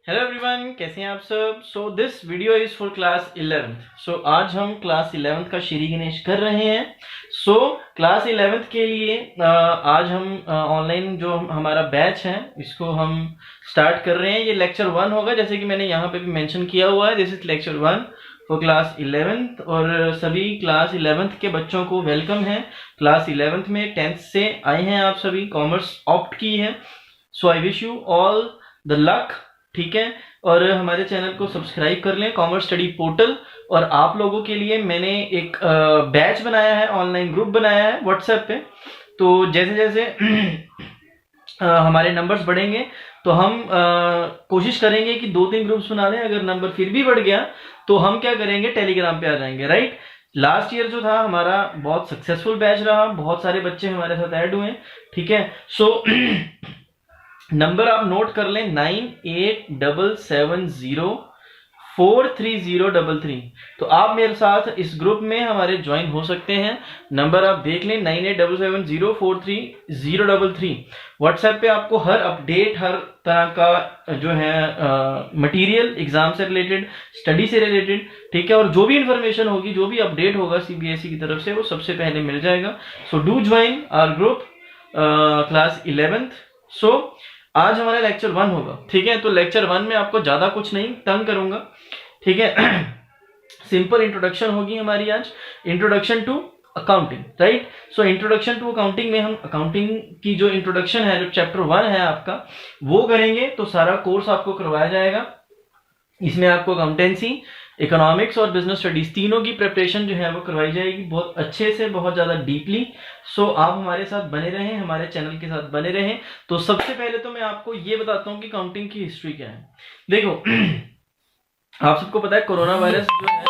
Hello everyone, कैसे हैं आप सब। So this video is for class 11th। So आज हम क्लास 11th का श्री गणेश कर रहे हैं। सो क्लास 11th के लिए आज हम ऑनलाइन जो हमारा बैच है इसको हम स्टार्ट कर रहे हैं। ये लेक्चर 1 होगा, जैसे कि मैंने यहाँ पे भी मेंशन किया हुआ है। This is lecture 1 for class 11th और सभी क्लास 11th के बच्चों को वेलकम है। क्लास 11th में 10th से आए हैं आप सभी, कॉमर्स ऑप्ट की है। So I wish you all the luck, ठीक है। और हमारे चैनल को सब्सक्राइब कर लें, कॉमर्स स्टडी पोर्टल। और आप लोगों के लिए मैंने एक बैच बनाया है, ऑनलाइन ग्रुप बनाया है व्हाट्सएप पे। तो जैसे जैसे हमारे नंबर्स बढ़ेंगे तो हम कोशिश करेंगे कि 2-3 ग्रुप्स बना लें। अगर नंबर फिर भी बढ़ गया तो हम क्या करेंगे, टेलीग्राम पे आ जाएंगे, राइट। लास्ट ईयर जो था हमारा बहुत सक्सेसफुल बैच रहा, बहुत सारे बच्चे हमारे साथ ऐड हुए, ठीक है। सो नंबर आप नोट कर लें 9877043033। तो आप मेरे साथ इस ग्रुप में हमारे ज्वाइन हो सकते हैं। नंबर आप देख लें 9877043033। व्हाट्सएप पे आपको हर अपडेट, हर तरह का जो है मटेरियल, एग्जाम से रिलेटेड, स्टडी से रिलेटेड, ठीक है, और जो भी इंफॉर्मेशन होगी, जो भी अपडेट होगा सीबीएसई की तरफ से, वो सबसे पहले मिल जाएगा। So do join our group class 11th। So आज हमारा लेक्चर 1 होगा, ठीक है। तो लेक्चर 1 में आपको ज्यादा कुछ नहीं तंग करूंगा, ठीक है। सिंपल इंट्रोडक्शन होगी हमारी आज, introduction to accounting, right. So introduction to accounting में हम अकाउंटिंग की जो इंट्रोडक्शन है, जो चैप्टर 1 है आपका, वो करेंगे। तो सारा कोर्स आपको करवाया जाएगा। इसमें आपको अकाउंटेंसी, इकोनॉमिक्स और बिजनेस स्टडीज तीनों की प्रिपरेशन जो है वो करवाई जाएगी, बहुत अच्छे से, बहुत ज्यादा डीपली। सो आप हमारे साथ बने रहें, हमारे चैनल के साथ बने रहें। तो सबसे पहले तो मैं आपको ये बताता हूँ कि अकाउंटिंग की हिस्ट्री क्या है। देखो आप सबको पता है कोरोना वायरस जो है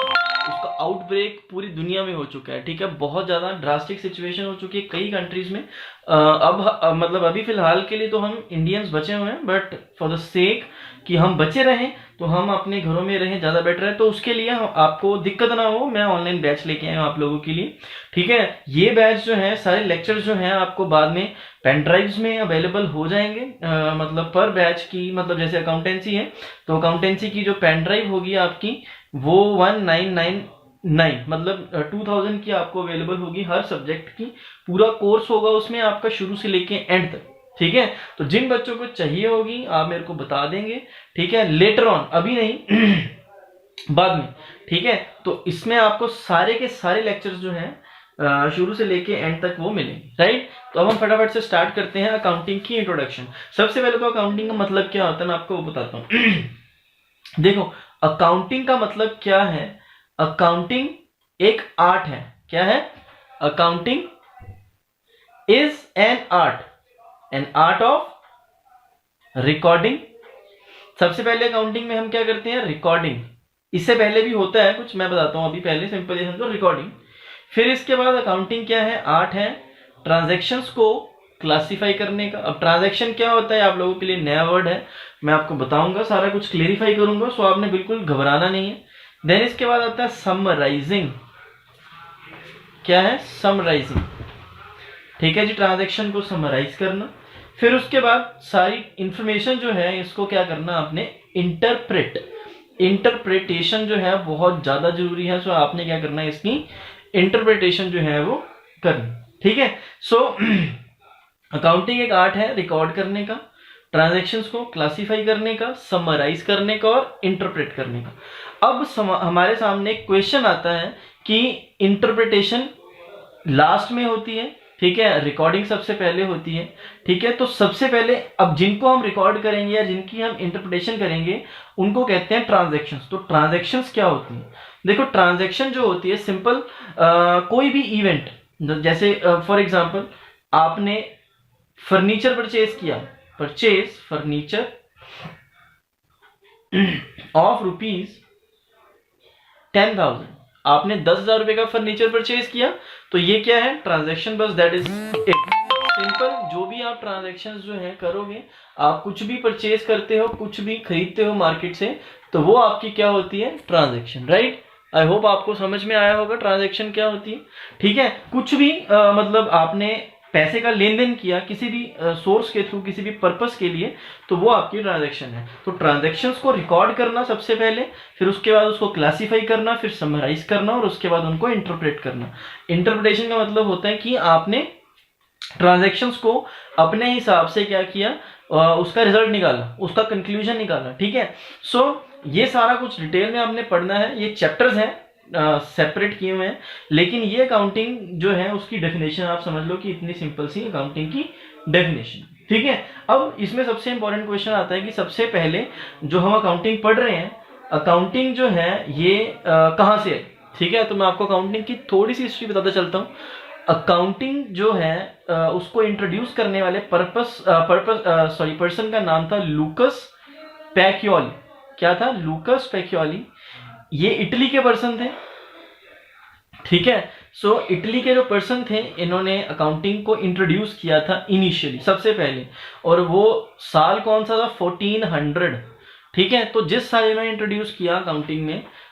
उसका आउटब्रेक पूरी दुनिया में हो चुका है, ठीक है। बहुत ज्यादा ड्रास्टिक सिचुएशन हो चुकी है कई कंट्रीज में। मतलब अभी फिलहाल के लिए तो हम इंडियंस बचे हुए हैं, बट फॉर द सेक कि हम बचे रहें तो हम अपने घरों में रहें, ज्यादा बेटर है। तो उसके लिए आपको दिक्कत ना हो, मैं ऑनलाइन बैच लेके आया हूँ आप लोगों के लिए, ठीक है। ये बैच जो है, सारे लेक्चर्स जो हैं आपको बाद में पेन ड्राइव्स में अवेलेबल हो जाएंगे। मतलब पर बैच की, मतलब जैसे अकाउंटेंसी है तो अकाउंटेंसी की जो पेन ड्राइव होगी आपकी, वो 1999 मतलब 2000 की आपको अवेलेबल होगी हर सब्जेक्ट की। पूरा कोर्स होगा उसमें आपका शुरू से लेके एंड तक, ठीक है। तो जिन बच्चों को चाहिए होगी आप मेरे को बता देंगे, ठीक है, लेटर ऑन, अभी नहीं बाद में, ठीक है। तो इसमें आपको सारे के सारे लेक्चर्स जो हैं शुरू से लेके एंड तक वो मिलेंगे, राइट। तो अब हम फटाफट से स्टार्ट करते हैं अकाउंटिंग की इंट्रोडक्शन। सबसे पहले तो अकाउंटिंग का मतलब क्या होता है मैं आपको वो बताता हूँ। देखो अकाउंटिंग का मतलब क्या है, अकाउंटिंग एक आर्ट है। क्या है? Accounting is an art of recording. सबसे पहले अकाउंटिंग में हम क्या करते हैं, रिकॉर्डिंग। इससे पहले भी होता है कुछ, मैं बताता हूं अभी, पहले सिंपल ये समझो, रिकॉर्डिंग। फिर इसके बाद अकाउंटिंग क्या है, आर्ट है ट्रांजैक्शंस को क्लासिफाई करने का। अब ट्रांजैक्शन क्या होता है आप लोगों के लिए नया वर्ड है, मैं आपको बताऊंगा, सारा कुछ क्लेरिफाई करूंगा, सो आपने बिल्कुल घबराना नहीं है। देन इसके बाद आता है समराइजिंग। क्या है? समराइजिंग, ठीक है जी, ट्रांजैक्शन को समराइज करना। फिर उसके बाद सारी इंफॉर्मेशन जो है इसको क्या करना आपने, इंटरप्रिटेशन जो है बहुत ज्यादा जरूरी है। सो आपने क्या करना है, इसकी इंटरप्रिटेशन जो है वो करनी, ठीक है। सो अकाउंटिंग एक आर्ट है रिकॉर्ड करने का, ट्रांजैक्शंस को क्लासिफाई करने का, समराइज करने का और इंटरप्रेट करने का। अब हमारे सामने एक क्वेश्चन आता है कि इंटरप्रिटेशन लास्ट में होती है, ठीक है, रिकॉर्डिंग सबसे पहले होती है, ठीक है। तो सबसे पहले अब जिनको हम रिकॉर्ड करेंगे या जिनकी हम इंटरप्रिटेशन करेंगे उनको कहते हैं ट्रांजैक्शंस। तो ट्रांजैक्शंस क्या होती है? देखो ट्रांजैक्शन जो होती है सिंपल, कोई भी इवेंट, जैसे फॉर एग्जांपल आपने फर्नीचर परचेज किया, परचेज फर्नीचर ऑफ ₹10,000, आपने 10,000 रुपए का फर्नीचर परचेज किया, तो ये क्या है, ट्रांजैक्शन, बस दैट इज इट, सिंपल। जो भी आप ट्रांजैक्शन जो है करोगे, आप कुछ भी परचेज करते हो, कुछ भी खरीदते हो मार्केट से, तो वो आपकी क्या होती है, ट्रांजैक्शन, राइट। आई होप आपको समझ में आया होगा ट्रांजैक्शन क्या होती है, ठीक है। कुछ भी मतलब आपने पैसे का लेन देन किया किसी भी सोर्स के थ्रू, किसी भी पर्पस के लिए, तो वो आपकी ट्रांजैक्शन है। तो ट्रांजैक्शंस को रिकॉर्ड करना सबसे पहले, फिर उसके बाद उसको क्लासीफाई करना, फिर समराइज करना, और उसके बाद उनको इंटरप्रेट करना। इंटरप्रिटेशन का मतलब होता है कि आपने ट्रांजैक्शंस को अपने हिसाब से क्या किया, उसका रिजल्ट निकाला, उसका कंक्लूजन निकाला। ठीक है, सो ये सारा कुछ डिटेल में आपने पढ़ना है। ये चैप्टर्स हैं सेपरेट किए हुए हैं, लेकिन ये अकाउंटिंग जो है उसकी डेफिनेशन आप समझ लो कि इतनी सिंपल सी अकाउंटिंग की डेफिनेशन। ठीक है, अब इसमें सबसे इंपॉर्टेंट क्वेश्चन आता है कि सबसे पहले जो हम अकाउंटिंग पढ़ रहे हैं, अकाउंटिंग जो है ये कहाँ से है। ठीक है, तो मैं आपको अकाउंटिंग की थोड़ी सी हिस्ट्री बताता चलता हूँ। अकाउंटिंग जो है उसको इंट्रोड्यूस करने वाले पर्सन का नाम था लूकस पैकियोली। क्या था? Lucas Pacioli. ये इटली के पर्सन थे। ठीक है, सो इटली के जो पर्सन थे, इन्होंने अकाउंटिंग को इंट्रोड्यूस किया था इनिशियली, सबसे पहले, और वो साल कौन सा था? 1400। ठीक है, तो जिस साल इन्होंने इंट्रोड्यूस किया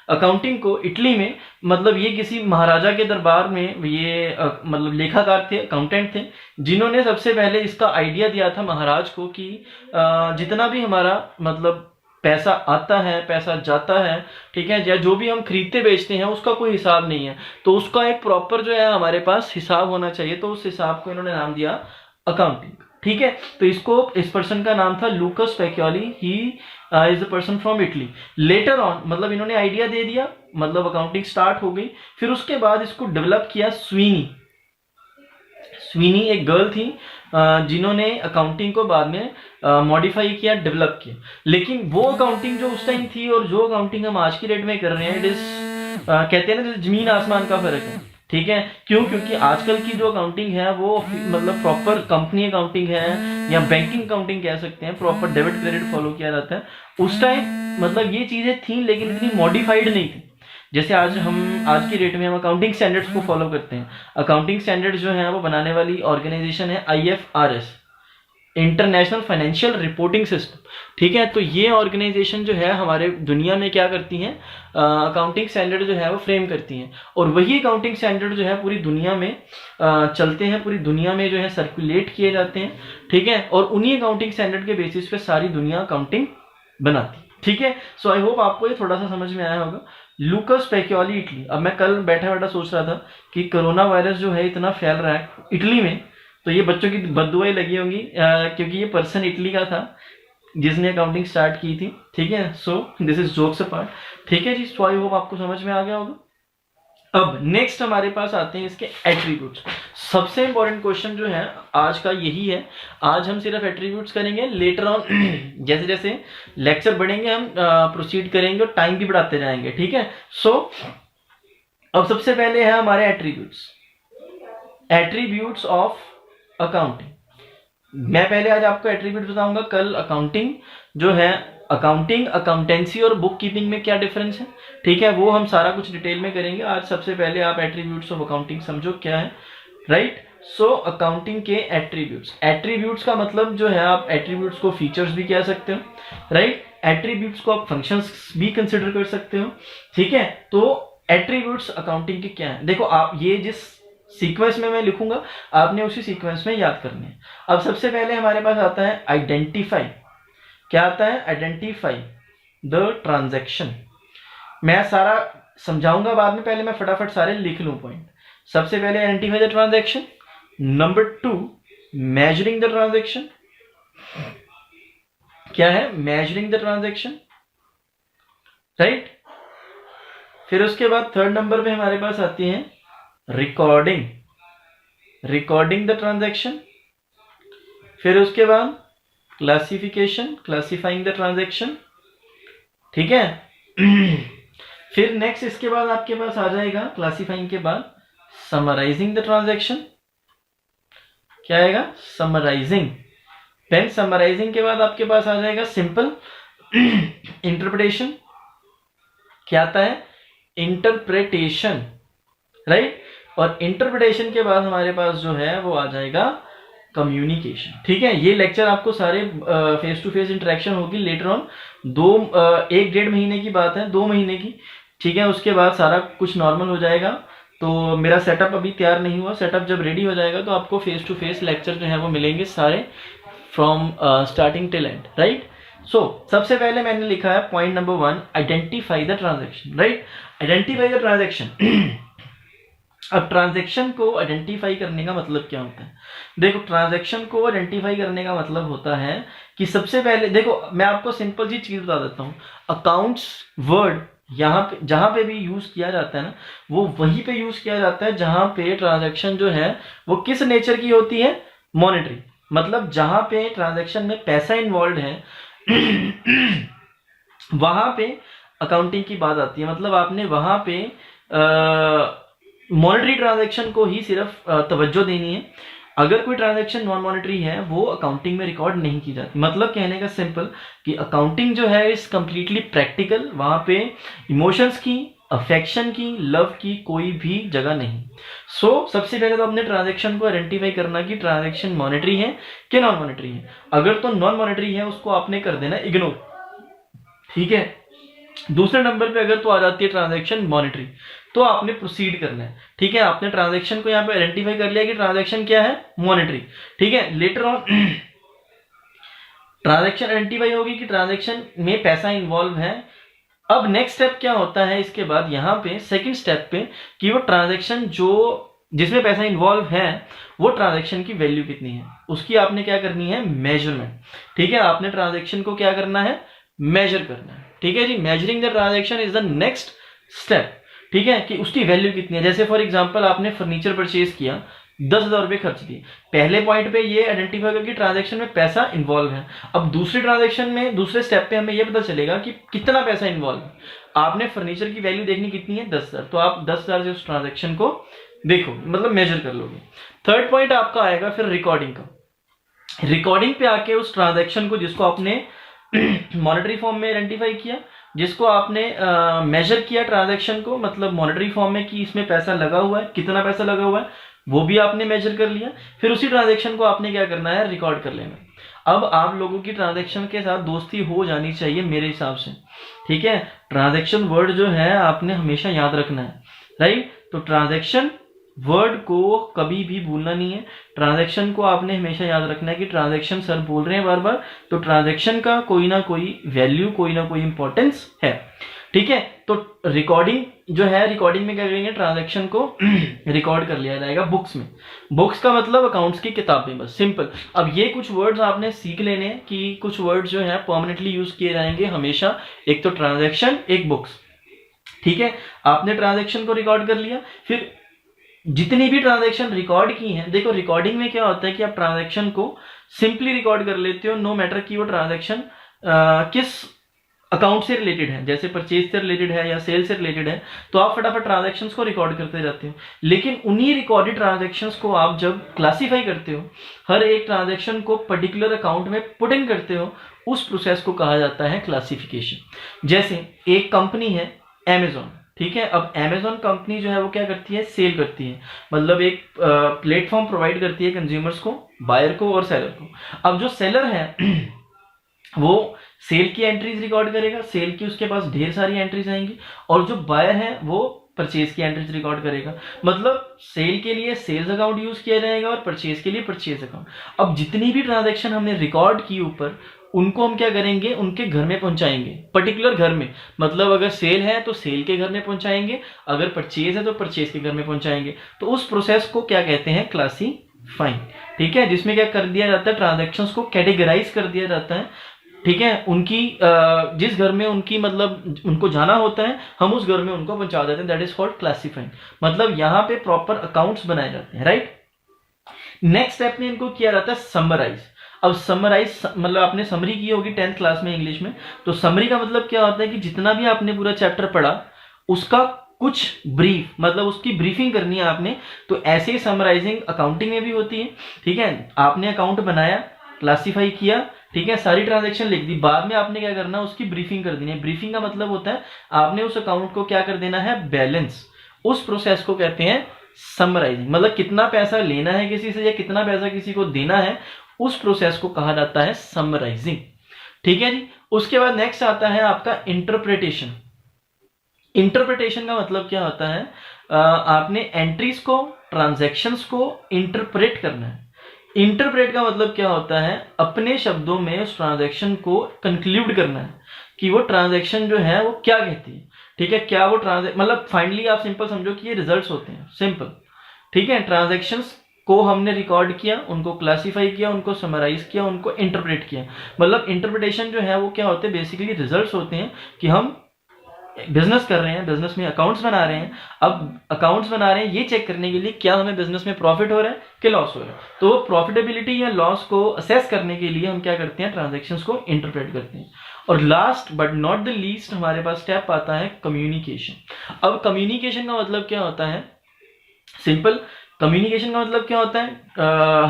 अकाउंटिंग को इटली में, मतलब ये किसी महाराजा के दरबार में ये मतलब लेखाकार थे, अकाउंटेंट थे, जिन्होंने सबसे पहले इसका आइडिया दिया था महाराज को कि जितना भी हमारा मतलब पैसा आता है, पैसा जाता है, ठीक है, या जो भी हम खरीदते बेचते हैं उसका कोई हिसाब नहीं है, तो उसका एक प्रॉपर जो है हमारे पास हिसाब होना चाहिए। तो उस हिसाब को इन्होंने नाम दिया अकाउंटिंग। ठीक है, तो इस पर्सन का नाम था Lucas Pacioli. He is the person from Italy. Later on, मतलब इन्होंने आइडिया दे दिया, मतलब अकाउंटिंग स्टार्ट हो गई। फिर उसके बाद इसको डेवलप किया स्वीनी एक गर्ल थी जिन्होंने अकाउंटिंग को बाद में मॉडिफाई किया, डेवलप किया। लेकिन वो अकाउंटिंग जो उस टाइम थी और जो अकाउंटिंग हम आज की डेट में कर रहे हैं, इट इज कहते हैं ना, जैसे जमीन आसमान का फर्क है। ठीक है, क्यों? क्योंकि आजकल की जो अकाउंटिंग है वो मतलब प्रॉपर कंपनी अकाउंटिंग है, या बैंकिंग अकाउंटिंग कह सकते हैं, प्रॉपर डेबिट क्रेडिट फॉलो किया जाता है। उस टाइम मतलब ये चीजें थी, लेकिन इतनी मॉडिफाइड नहीं थी जैसे आज की डेट में हम अकाउंटिंग स्टैंडर्ड्स को फॉलो करते हैं। अकाउंटिंग स्टैंडर्ड्स जो है वो बनाने वाली ऑर्गेनाइजेशन है IFRS, international financial reporting system. ठीक है, तो ये ऑर्गेनाइजेशन जो है हमारे दुनिया में क्या करती हैं, अकाउंटिंग स्टैंडर्ड जो है वो फ्रेम करती हैं, और वही अकाउंटिंग स्टैंडर्ड जो है पूरी दुनिया में चलते हैं, पूरी दुनिया में जो है सर्कुलेट किए जाते हैं। ठीक है, और उन्हीं अकाउंटिंग स्टैंडर्ड के बेसिस पे सारी दुनिया अकाउंटिंग बनाती है। ठीक है, सो आई होप आपको ये थोड़ा सा समझ में आया होगा। Lucas Pacioli, Italy. अब मैं कल बैठा बैठा सोच रहा था कि कोरोना वायरस जो है इतना फैल रहा है इटली में, तो ये बच्चों की बददुआएं लगी होंगी क्योंकि ये पर्सन इटली का था जिसने अकाउंटिंग स्टार्ट की थी। ठीक है, so this is jokes apart. ठीक है जी, सो आई होप आपको समझ में आ गया होगा। अब नेक्स्ट हमारे पास आते हैं इसके एट्रीब्यूट्स। सबसे इंपॉर्टेंट क्वेश्चन जो है आज का यही है। आज हम सिर्फ एट्रीब्यूट्स करेंगे, लेटर ऑन जैसे जैसे लेक्चर बढ़ेंगे हम प्रोसीड करेंगे और टाइम भी बढ़ाते जाएंगे। ठीक है, सो अब सबसे पहले है हमारे एट्रीब्यूट्स ऑफ अकाउंटिंग। मैं पहले आज आपको एट्रीब्यूट बताऊंगा, कल अकाउंटिंग जो है, अकाउंटिंग, अकाउंटेंसी और बुक कीपिंग में क्या डिफरेंस है। ठीक है, वो हम सारा कुछ डिटेल में करेंगे आज। सबसे पहले आप एट्रीब्यूट्स ऑफ अकाउंटिंग समझो क्या है। राइट, सो अकाउंटिंग के एट्रीब्यूट्स का मतलब जो है, आप एट्रीब्यूट्स को फीचर्स भी कह सकते हो। राइट, एट्रीब्यूट्स को आप फंक्शंस भी कंसिडर कर सकते हो। ठीक है, तो एट्रीब्यूट्स अकाउंटिंग के क्या है, देखो आप ये जिस सीक्वेंस में मैं लिखूंगा आपने उसी सीक्वेंस में याद करने हैं। अब सबसे पहले हमारे पास आता है आइडेंटिफाई। क्या आता है? Identify the transaction. मैं सारा समझाऊंगा बाद में, पहले मैं फटाफट सारे लिख लूं पॉइंट। सबसे पहले identify the transaction. Number 2, measuring the transaction. क्या है? Measuring the transaction. राइट, फिर उसके बाद थर्ड नंबर पे हमारे पास आती है रिकॉर्डिंग द ट्रांजैक्शन। फिर उसके बाद क्लासिफाइंग द ट्रांजैक्शन। ठीक है फिर नेक्स्ट इसके बाद आपके पास आ जाएगा क्लासिफाइंग के बाद समराइजिंग द ट्रांजैक्शन। क्या आएगा? समराइजिंग। देन समराइजिंग के बाद आपके पास आ जाएगा सिंपल इंटरप्रिटेशन। क्या आता है? इंटरप्रिटेशन। राइट, और इंटरप्रिटेशन के बाद हमारे पास जो है वो आ जाएगा कम्युनिकेशन। ठीक है, ये लेक्चर आपको सारे फेस टू फेस इंटरेक्शन होगी लेटर ऑन। 1-1.5 महीने की बात है, 2 महीने की। ठीक है, उसके बाद सारा कुछ नॉर्मल हो जाएगा, तो मेरा सेटअप अभी तैयार नहीं हुआ, सेटअप जब रेडी हो जाएगा तो आपको फेस टू फेस लेक्चर जो है वो मिलेंगे सारे from starting till end, right. So सबसे पहले मैंने लिखा है point number 1, identify the transaction, right. Identify the transaction. अब ट्रांजैक्शन को आइडेंटिफाई करने का मतलब क्या होता है? देखो, ट्रांजैक्शन को आइडेंटिफाई करने का मतलब होता है कि सबसे पहले देखो, मैं आपको सिंपल सी चीज बता देता हूँ। अकाउंट्स वर्ड यहाँ पे जहां पे भी यूज किया जाता है ना, वो वहीं पे यूज किया जाता है जहां पे ट्रांजैक्शन जो है वो किस नेचर की होती है? मॉनेटरी। मतलब जहां पे ट्रांजैक्शन में पैसा इन्वॉल्व है वहां पे अकाउंटिंग की बात आती है। मतलब आपने वहां पे मॉनेटरी ट्रांजैक्शन को ही सिर्फ तवज्जो देनी है। अगर कोई ट्रांजैक्शन नॉन मॉनेटरी है वो अकाउंटिंग में रिकॉर्ड नहीं की जाती। मतलब कहने का सिंपल कि अकाउंटिंग जो है इज कंप्लीटली प्रैक्टिकल, वहां पे इमोशंस की, अफेक्शन की, लव की कोई भी जगह नहीं। सबसे पहले तो अपने ट्रांजैक्शन को आइडेंटिफाई करना कि ट्रांजैक्शन मॉनेटरी है कि नॉन मॉनेटरी है। अगर तो नॉन मॉनेटरी है उसको आपने कर देना इग्नोर, ठीक है। दूसरे नंबर पे अगर तो आ जाती है ट्रांजैक्शन मॉनेटरी, तो आपने प्रोसीड करना है, ठीक है। आपने ट्रांजैक्शन को यहाँ पे आइडेंटिफाई कर लिया कि ट्रांजैक्शन क्या है? मॉनेटरी, ठीक है। लेटर ऑन ट्रांजैक्शन आइडेंटिफाई होगी कि ट्रांजैक्शन में पैसा इन्वॉल्व है। अब नेक्स्ट स्टेप क्या होता है इसके बाद? यहाँ पे सेकंड स्टेप पे कि वो ट्रांजैक्शन जो जिसमें पैसा इन्वॉल्व है वो ट्रांजैक्शन की वैल्यू कितनी है, उसकी आपने क्या करनी है? मेजरमेंट, ठीक है। आपने ट्रांजैक्शन को क्या करना है? मेजर करना है, ठीक है जी। Measuring the transaction is the next step, ठीक है, कि उसकी वैल्यू कितनी है। जैसे फॉर एग्जांपल आपने फर्नीचर परचेज किया, 10,000 रुपए खर्च दिए। पहले पॉइंट पे ये आइडेंटिफाई करके ट्रांजैक्शन में पैसा इन्वॉल्व है। अब दूसरे ट्रांजैक्शन में, दूसरे स्टेप पे हमें ये पता चलेगा कि कितना पैसा इन्वॉल्व है। आपने फर्नीचर की वैल्यू देखनी कितनी है? 10,000, तो आप 10,000 से उस ट्रांजैक्शन को देखो, मतलब मेजर कर लोगे। थर्ड पॉइंट आपका आएगा फिर रिकॉर्डिंग का। रिकॉर्डिंग पे आके उस ट्रांजैक्शन को जिसको आपने मॉनेटरी फॉर्म में आइडेंटिफाई किया, जिसको आपने मेजर किया ट्रांजैक्शन को, मतलब मॉनेटरी फॉर्म में कि इसमें पैसा लगा हुआ है, कितना पैसा लगा हुआ है, वो भी आपने मेजर कर लिया। फिर उसी ट्रांजैक्शन को आपने क्या करना है? रिकॉर्ड कर लेना। अब आप लोगों की ट्रांजैक्शन के साथ दोस्ती हो जानी चाहिए मेरे हिसाब से, ठीक है। ट्रांजैक्शन वर्ड जो है आपने हमेशा याद रखना है, राइट। तो ट्रांजैक्शन वर्ड को कभी भी भूलना नहीं है। ट्रांजैक्शन को आपने हमेशा याद रखना है कि ट्रांजैक्शन सर बोल रहे हैं बार बार, तो ट्रांजैक्शन का कोई ना कोई वैल्यू, कोई ना कोई इंपॉर्टेंस है, ठीक है। तो रिकॉर्डिंग जो है, रिकॉर्डिंग में क्या करेंगे? ट्रांजैक्शन को रिकॉर्ड कर लिया जाएगा बुक्स में। बुक्स का मतलब अकाउंट्स की किताबें, बस सिंपल। अब ये कुछ वर्ड्स आपने सीख लेने हैं कि कुछ वर्ड्स जो है परमानेंटली यूज किए जाएंगे हमेशा। एक तो ट्रांजैक्शन, एक बुक्स, ठीक है। आपने ट्रांजैक्शन को रिकॉर्ड कर लिया। फिर जितनी भी ट्रांजैक्शन रिकॉर्ड की हैं, देखो रिकॉर्डिंग में क्या होता है कि आप ट्रांजैक्शन को सिंपली रिकॉर्ड कर लेते हो, नो मैटर कि वो ट्रांजैक्शन किस अकाउंट से रिलेटेड है। जैसे परचेज से रिलेटेड है या सेल से रिलेटेड है, तो आप फटाफट ट्रांजैक्शंस को रिकॉर्ड करते जाते हो। लेकिन उन्हीं रिकॉर्डेड ट्रांजैक्शंस को आप जब क्लासीफाई करते हो, हर एक ट्रांजैक्शन को पर्टिकुलर अकाउंट में पुट इन करते हो, उस प्रोसेस को कहा जाता है क्लासिफिकेशन। जैसे एक कंपनी है अमेजॉन, ठीक है। अब अमेजॉन कंपनी जो है वो क्या करती है? सेल करती है, मतलब एक प्लेटफॉर्म प्रोवाइड करती है कंज्यूमर्स को, बायर को और सेलर को। अब जो सेलर है वो सेल की एंट्रीज रिकॉर्ड करेगा, सेल की उसके पास ढेर सारी एंट्रीज आएंगी, और जो बायर है वो परचेज की एंट्रीज रिकॉर्ड करेगा। मतलब सेल के लिए सेल्स अकाउंट यूज किया जाएगा और परचेज के लिए परचेज अकाउंट। अब जितनी भी ट्रांजैक्शन हमने रिकॉर्ड की ऊपर, उनको हम क्या करेंगे? उनके घर में पहुंचाएंगे, पर्टिकुलर घर में। मतलब अगर सेल है तो सेल के घर में पहुंचाएंगे, अगर परचेज है तो परचेज के घर में पहुंचाएंगे। तो उस प्रोसेस को क्या कहते हैं? क्लासीफाइंग, ठीक है। जिसमें क्या कर दिया जाता है? ट्रांजैक्शंस को कैटेगराइज कर दिया जाता है, ठीक है। उनकी जिस घर में उनकी मतलब उनको जाना होता है, हम उस घर में उनको पहुंचा देते हैं, दैट इज कॉल्ड क्लासीफाइंग। मतलब यहाँ पे प्रॉपर अकाउंट्स बनाए जाते हैं, राइट। नेक्स्ट स्टेप में इनको किया जाता है समराइज। अब समराइज मतलब आपने समरी की होगी 10th क्लास में इंग्लिश में, तो समरी का मतलब क्या होता है कि जितना भी आपने पूरा चैप्टर पढ़ा उसका कुछ ब्रीफ, मतलब उसकी ब्रीफिंग करनी है आपने। तो ऐसे ही समराइजिंग अकाउंटिंग में भी होती है, ठीक है। आपने अकाउंट बनाया, क्लासीफाई किया, ठीक है, सारी ट्रांजैक्शन लिख दी, बाद में आपने क्या करना? उसकी ब्रीफिंग कर देनी है। ब्रीफिंग का मतलब होता है आपने उस अकाउंट को क्या कर देना है? बैलेंस। उस प्रोसेस को कहते हैं समराइजिंग। मतलब कितना पैसा लेना है किसी से या कितना पैसा किसी को देना है, उस प्रोसेस को कहा जाता है समराइजिंग, ठीक है जी। उसके बाद नेक्स्ट आता है आपका इंटरप्रिटेशन। इंटरप्रिटेशन का मतलब क्या होता है? आपने एंट्रीज को, ट्रांजैक्शंस को इंटरप्रेट करना है। इंटरप्रेट का मतलब क्या होता है, अपने शब्दों में उस ट्रांजैक्शन को कंक्लूड करना है कि वो ट्रांजैक्शन जो है वो क्या कहती है, ठीक है। क्या वो मतलब फाइनली आप सिंपल समझो कि ये रिजल्ट्स होते हैं, सिंपल, ठीक है। ट्रांजैक्शंस को हमने रिकॉर्ड किया, उनको क्लासिफाई किया, उनको समराइज किया, उनको इंटरप्रेट किया। मतलब इंटरप्रिटेशन जो है वो क्या होते हैं, बेसिकली रिजल्ट्स होते हैं कि हम बिजनेस कर रहे हैं, बिजनेस में अकाउंट्स बना रहे हैं। अब अकाउंट्स बना रहे हैं ये चेक करने के लिए क्या हमें बिजनेस में प्रॉफिट हो रहा है कि लॉस हो रहा है। तो प्रॉफिटेबिलिटी या लॉस को असेस करने के लिए हम क्या करते हैं, ट्रांजैक्शंस को इंटरप्रेट करते हैं। और last but not the least हमारे पास स्टेप आता है कम्युनिकेशन। अब कम्युनिकेशन का मतलब क्या होता है, सिंपल, कम्युनिकेशन का मतलब क्या होता है,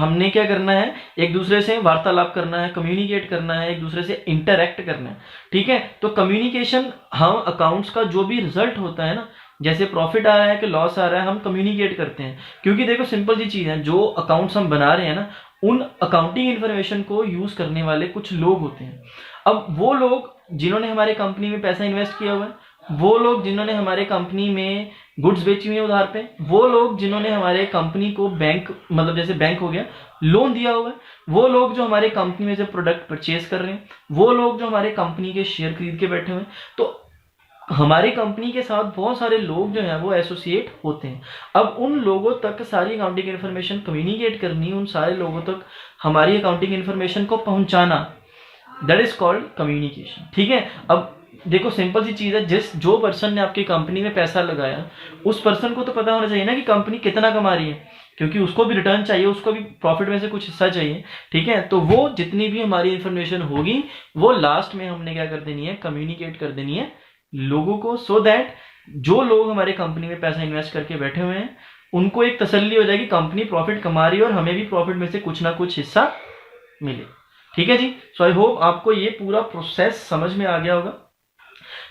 हमने क्या करना है, एक दूसरे से वार्तालाप करना है, कम्युनिकेट करना है, एक दूसरे से इंटरैक्ट करना है, ठीक है। तो कम्युनिकेशन, हम अकाउंट्स का जो भी रिजल्ट होता है ना, जैसे प्रॉफिट आ रहा है कि लॉस आ रहा है, हम कम्युनिकेट करते हैं। क्योंकि देखो सिंपल सी चीज है, जो अकाउंट्स हम बना रहे हैं ना, उन अकाउंटिंग इन्फॉर्मेशन को यूज करने वाले कुछ लोग होते हैं। अब वो लोग जिन्होंने हमारे कंपनी में पैसा इन्वेस्ट किया हुआ है, वो लोग जिन्होंने हमारे कंपनी में गुड्स बेची हुई है उधार पे, वो लोग जिन्होंने हमारे कंपनी को बैंक, मतलब जैसे बैंक हो गया, लोन दिया हुआ है, वो लोग जो हमारे कंपनी में से प्रोडक्ट परचेज कर रहे हैं, वो लोग जो हमारे कंपनी के शेयर खरीद के बैठे हुए हैं। तो हमारी कंपनी के साथ बहुत सारे लोग जो हैं वो एसोसिएट होते हैं। अब उन लोगों तक सारी अकाउंटिंग इन्फॉर्मेशन कम्युनिकेट करनी, उन सारे लोगों तक हमारी अकाउंटिंग इन्फॉर्मेशन को पहुंचाना, दैट इज कॉल्ड कम्युनिकेशन, ठीक है। अब देखो सिंपल सी चीज है, जो पर्सन ने आपकी कंपनी में पैसा लगाया, उस पर्सन को तो पता होना चाहिए ना कि कंपनी कितना कमा रही है, क्योंकि उसको भी रिटर्न चाहिए, उसको भी प्रॉफिट में से कुछ हिस्सा चाहिए, ठीक है। तो वो जितनी भी हमारी इंफॉर्मेशन होगी वो लास्ट में हमने क्या कर देनी है, कम्युनिकेट कर देनी है लोगों को, सो दैट जो लोग हमारे कंपनी में पैसा इन्वेस्ट करके बैठे हुए हैं उनको एक तसल्ली हो जाएगी, कंपनी प्रॉफिट कमा रही है और हमें भी प्रॉफिट में से कुछ ना कुछ हिस्सा मिले, ठीक है जी। सो आई होप आपको ये पूरा प्रोसेस समझ में आ गया होगा।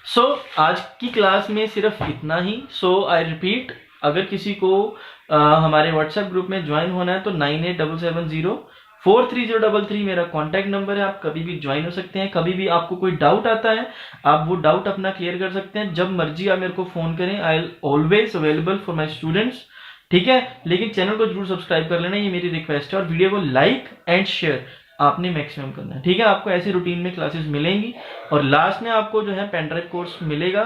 सो आज की क्लास में सिर्फ इतना ही। सो आई रिपीट, अगर किसी को हमारे व्हाट्सएप ग्रुप में ज्वाइन होना है तो 9877043033 मेरा कॉन्टैक्ट नंबर है। आप कभी भी ज्वाइन हो सकते हैं, कभी भी आपको कोई डाउट आता है आप वो डाउट अपना क्लियर कर सकते हैं, जब मर्जी आप मेरे को फोन करें, I L always available for my students, ठीक है। लेकिन चैनल को जरूर सब्सक्राइब कर लेना, ये मेरी रिक्वेस्ट है, और वीडियो को लाइक एंड शेयर आपने मैक्सिमम करना है, ठीक है। आपको ऐसी रूटीन में क्लासेस मिलेंगी और लास्ट में आपको जो है पेन ड्राइव कोर्स मिलेगा।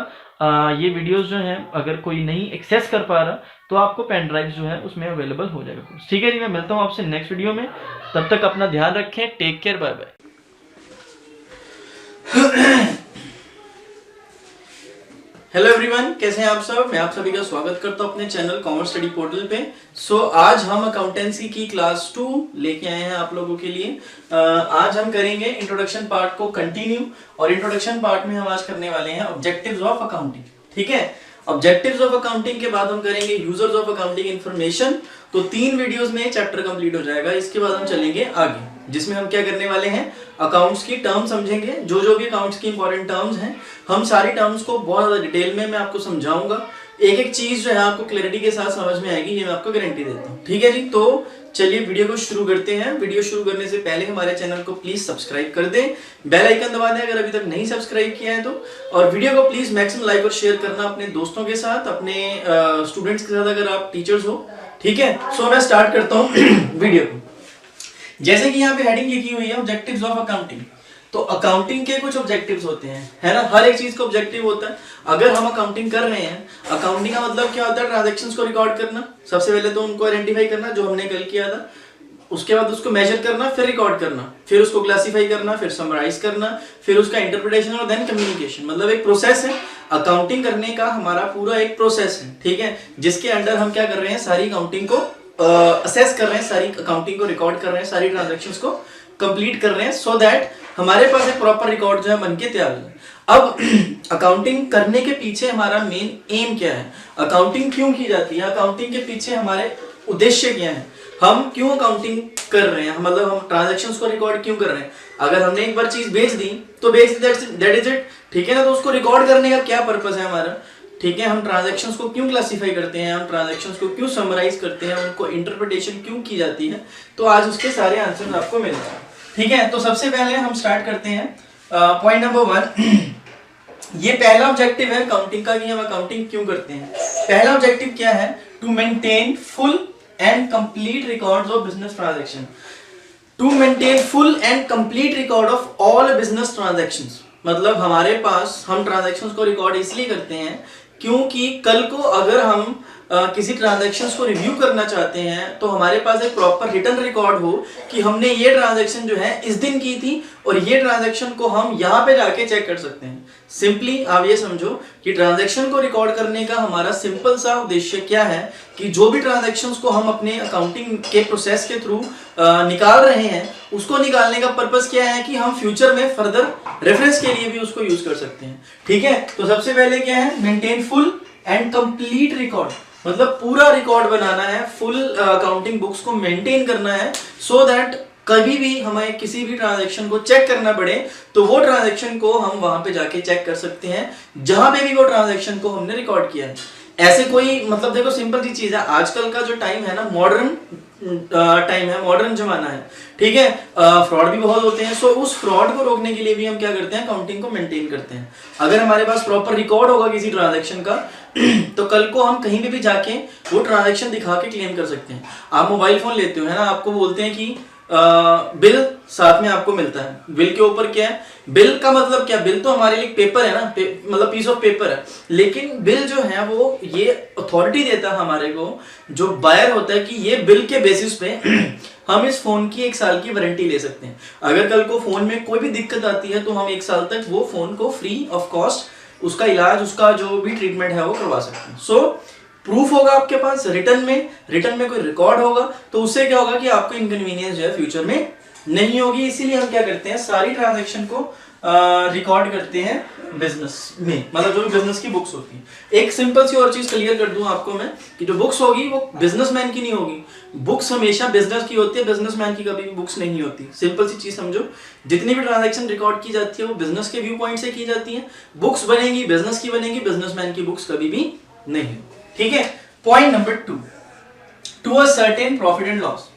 ये वीडियोस जो हैं अगर कोई नहीं एक्सेस कर पा रहा तो आपको पेन ड्राइव जो है उसमें अवेलेबल हो जाएगा कोर्स, ठीक है जी। मैं मिलता हूँ आपसे नेक्स्ट वीडियो में, तब तक अपना ध्यान रखें, take care, bye bye. Hello everyone, कैसे हैं आप सब। मैं आप सभी का स्वागत करता हूं अपने चैनल कॉमर्स स्टडी पोर्टल पे। आज हम अकाउंटेंसी की क्लास 2 लेके आए हैं आप लोगों के लिए। आज हम करेंगे इंट्रोडक्शन पार्ट को कंटिन्यू, और इंट्रोडक्शन पार्ट में हम आज करने वाले हैं ऑब्जेक्टिव्स ऑफ अकाउंटिंग, ठीक है। ऑब्जेक्टिव्स ऑफ अकाउंटिंग के बाद हम करेंगे यूजर्स ऑफ अकाउंटिंग इन्फॉर्मेशन। तो 3 वीडियोस में चैप्टर कंप्लीट हो जाएगा। इसके बाद हम चलेंगे आगे, जिसमें हम क्या करने वाले हैं, अकाउंट्स की टर्म समझेंगे। जो भी अकाउंट्स की इंपॉर्टेंट टर्म्स हैं, हम सारी टर्म्स को बहुत ज्यादा डिटेल में मैं आपको समझाऊंगा। एक एक चीज जो है आपको क्लैरिटी के साथ समझ में आएगी, ये मैं आपको गारंटी देता हूँ, ठीक है जी। तो चलिए वीडियो को शुरू करते हैं। वीडियो शुरू करने से पहले हमारे चैनल को प्लीज सब्सक्राइब कर दें, बेल आइकन दबा दें अगर अभी तक नहीं सब्सक्राइब किया है तो, और वीडियो को प्लीज मैक्सिमम लाइक और शेयर करना अपने दोस्तों के साथ, अपने स्टूडेंट्स के साथ अगर आप टीचर्स हो, ठीक है। सो मैं स्टार्ट करता हूँ वीडियो को। जैसे कि यहाँ पे हेडिंग लिखी हुई है ऑब्जेक्टिव्स ऑफ अकाउंटिंग। तो अकाउंटिंग के कुछ ऑब्जेक्टिव्स होते हैं, है ना। हर एक चीज का ऑब्जेक्टिव होता है। अगर हम अकाउंटिंग कर रहे हैं, अकाउंटिंग का मतलब क्या होता है, ट्रांजैक्शंस को रिकॉर्ड करना। सबसे पहले तो उनको आइडेंटिफाई करना जो हमने कल किया था, उसके बाद उसको मेजर करना, फिर रिकॉर्ड करना, फिर उसको क्लासिफाई करना, फिर समराइज करना, फिर उसका इंटरप्रिटेशन और देन कम्युनिकेशन। मतलब एक प्रोसेस है, अकाउंटिंग करने का हमारा पूरा एक प्रोसेस है, ठीक है, जिसके अंडर हम क्या कर रहे हैं, सारी अकाउंटिंग को असेस कर रहे हैं, सारी अकाउंटिंग को रिकॉर्ड कर रहे हैं, सारी ट्रांजैक्शंस को कंप्लीट कर रहे हैं, सो दैट हमारे पास एक प्रॉपर रिकॉर्ड जो है बन के तैयार हो। अब अकाउंटिंग करने के पीछे हमारा मेन एम क्या है, अकाउंटिंग क्यों की जाती है, अकाउंटिंग के पीछे हमारे उद्देश्य क्या है, हम क्यों अकाउंटिंग कर रहे हैं, मतलब हम ट्रांजैक्शंस को रिकॉर्ड क्यों कर रहे हैं। अगर हमने एक बार चीज बेच दी तो बेच दी, दैट इज इट, ठीक है ना। तो उसको रिकॉर्ड करने का क्या पर्पस है हमारा, ठीक है। हम ट्रांजैक्शंस को क्यों क्लासिफाई करते हैं, हम ट्रांजैक्शंस को क्यों समराइज करते हैं, उनको इंटरप्रिटेशन क्यों की जाती है। तो आज उसके सारे आंसर्स आपको मिल जाएंगे, ठीक है। तो सबसे पहले हम स्टार्ट करते हैं पॉइंट नंबर 1। ये पहला ऑब्जेक्टिव है अकाउंटिंग का कि हम अकाउंटिंग क्यों करते हैं। पहला ऑब्जेक्टिव क्या है? To maintain full and complete records of business transaction. To maintain full and complete record of all business transactions, मतलब हमारे पास हम ट्रांजैक्शंस को रिकॉर्ड इसलिए करते हैं क्योंकि कल को अगर हम किसी ट्रांजैक्शंस को रिव्यू करना चाहते हैं तो हमारे पास एक प्रॉपर रिटर्न रिकॉर्ड हो कि हमने ये ट्रांजैक्शन जो है इस दिन की थी और ये ट्रांजैक्शन को हम यहाँ पे जाके चेक कर सकते हैं। सिंपली आप ये समझो कि ट्रांजैक्शन को रिकॉर्ड करने का हमारा सिंपल सा उद्देश्य क्या है कि जो भी ट्रांजैक्शंस को हम अपने अकाउंटिंग के प्रोसेस के थ्रू निकाल रहे हैं उसको निकालने का पर्पस क्या है कि हम फ्यूचर में फर्दर रेफरेंस के लिए भी उसको यूज कर सकते हैं। ठीक है, तो सबसे पहले क्या है? Maintain full and complete record, मतलब पूरा रिकॉर्ड बनाना है, फुल अकाउंटिंग बुक्स को मेंटेन करना है सो दैट कभी भी हमें किसी भी ट्रांजैक्शन को चेक करना पड़े तो वो ट्रांजैक्शन को हम वहां पे जाके चेक कर सकते हैं जहां पे भी वो ट्रांजैक्शन को हमने रिकॉर्ड किया है। ऐसे कोई मतलब देखो सिंपल सी चीज है, आजकल का जो टाइम है ना मॉडर्न टाइम है, मॉडर्न जमाना है, ठीक है, फ्रॉड भी बहुत होते हैं। सो उस फ्रॉड को रोकने के लिए भी हम क्या करते हैं? अकाउंटिंग को मेंटेन करते हैं। अगर हमारे पास प्रॉपर रिकॉर्ड होगा किसी ट्रांजैक्शन का तो कल को हम कहीं भी जाके वो ट्रांजैक्शन दिखा के क्लेम कर सकते हैं। आप मोबाइल फोन लेते हो है ना, आपको बोलते हैं कि बिल साथ में आपको मिलता है। बिल के ऊपर क्या है? बिल का मतलब क्या? बिल तो हमारे लिए पेपर है ना, मतलब पीस ऑफ पेपर है, लेकिन बिल जो है वो ये अथॉरिटी देता है हमारे को, जो बायर होता है, कि ये बिल के बेसिस पे हम इस फोन की 1 साल की वारंटी ले सकते हैं। अगर कल को फोन में कोई भी दिक्कत आती है तो हम 1 साल तक वो फोन को फ्री ऑफ कॉस्ट उसका इलाज, उसका जो भी ट्रीटमेंट है वो करवा सकते हैं। सो प्रूफ होगा आपके पास रिटर्न में कोई रिकॉर्ड होगा तो उससे क्या होगा कि आपको इनकन्वीनियंस जो है फ्यूचर में नहीं होगी। इसीलिए हम क्या करते हैं? सारी ट्रांजैक्शन को रिकॉर्ड करते हैं बिजनेस में, मतलब जो भी बिजनेस की बुक्स होती है। एक सिंपल सी और चीज क्लियर कर दूं आपको मैं कि जो बुक्स होगी वो बिजनेसमैन की नहीं होगी। बुक्स हमेशा बिजनेस की होती है, बिजनेसमैन की कभी भी बुक्स नहीं होती। सिंपल सी चीज समझो, जितनी भी ट्रांजैक्शन रिकॉर्ड की जाती है वो बिजनेस के व्यू पॉइंट से की जाती है। बुक्स बनेगी बिजनेस की बनेगी, बिजनेसमैन की बुक्स कभी भी नहीं। ठीक है, point number 2, to a certain profit and loss.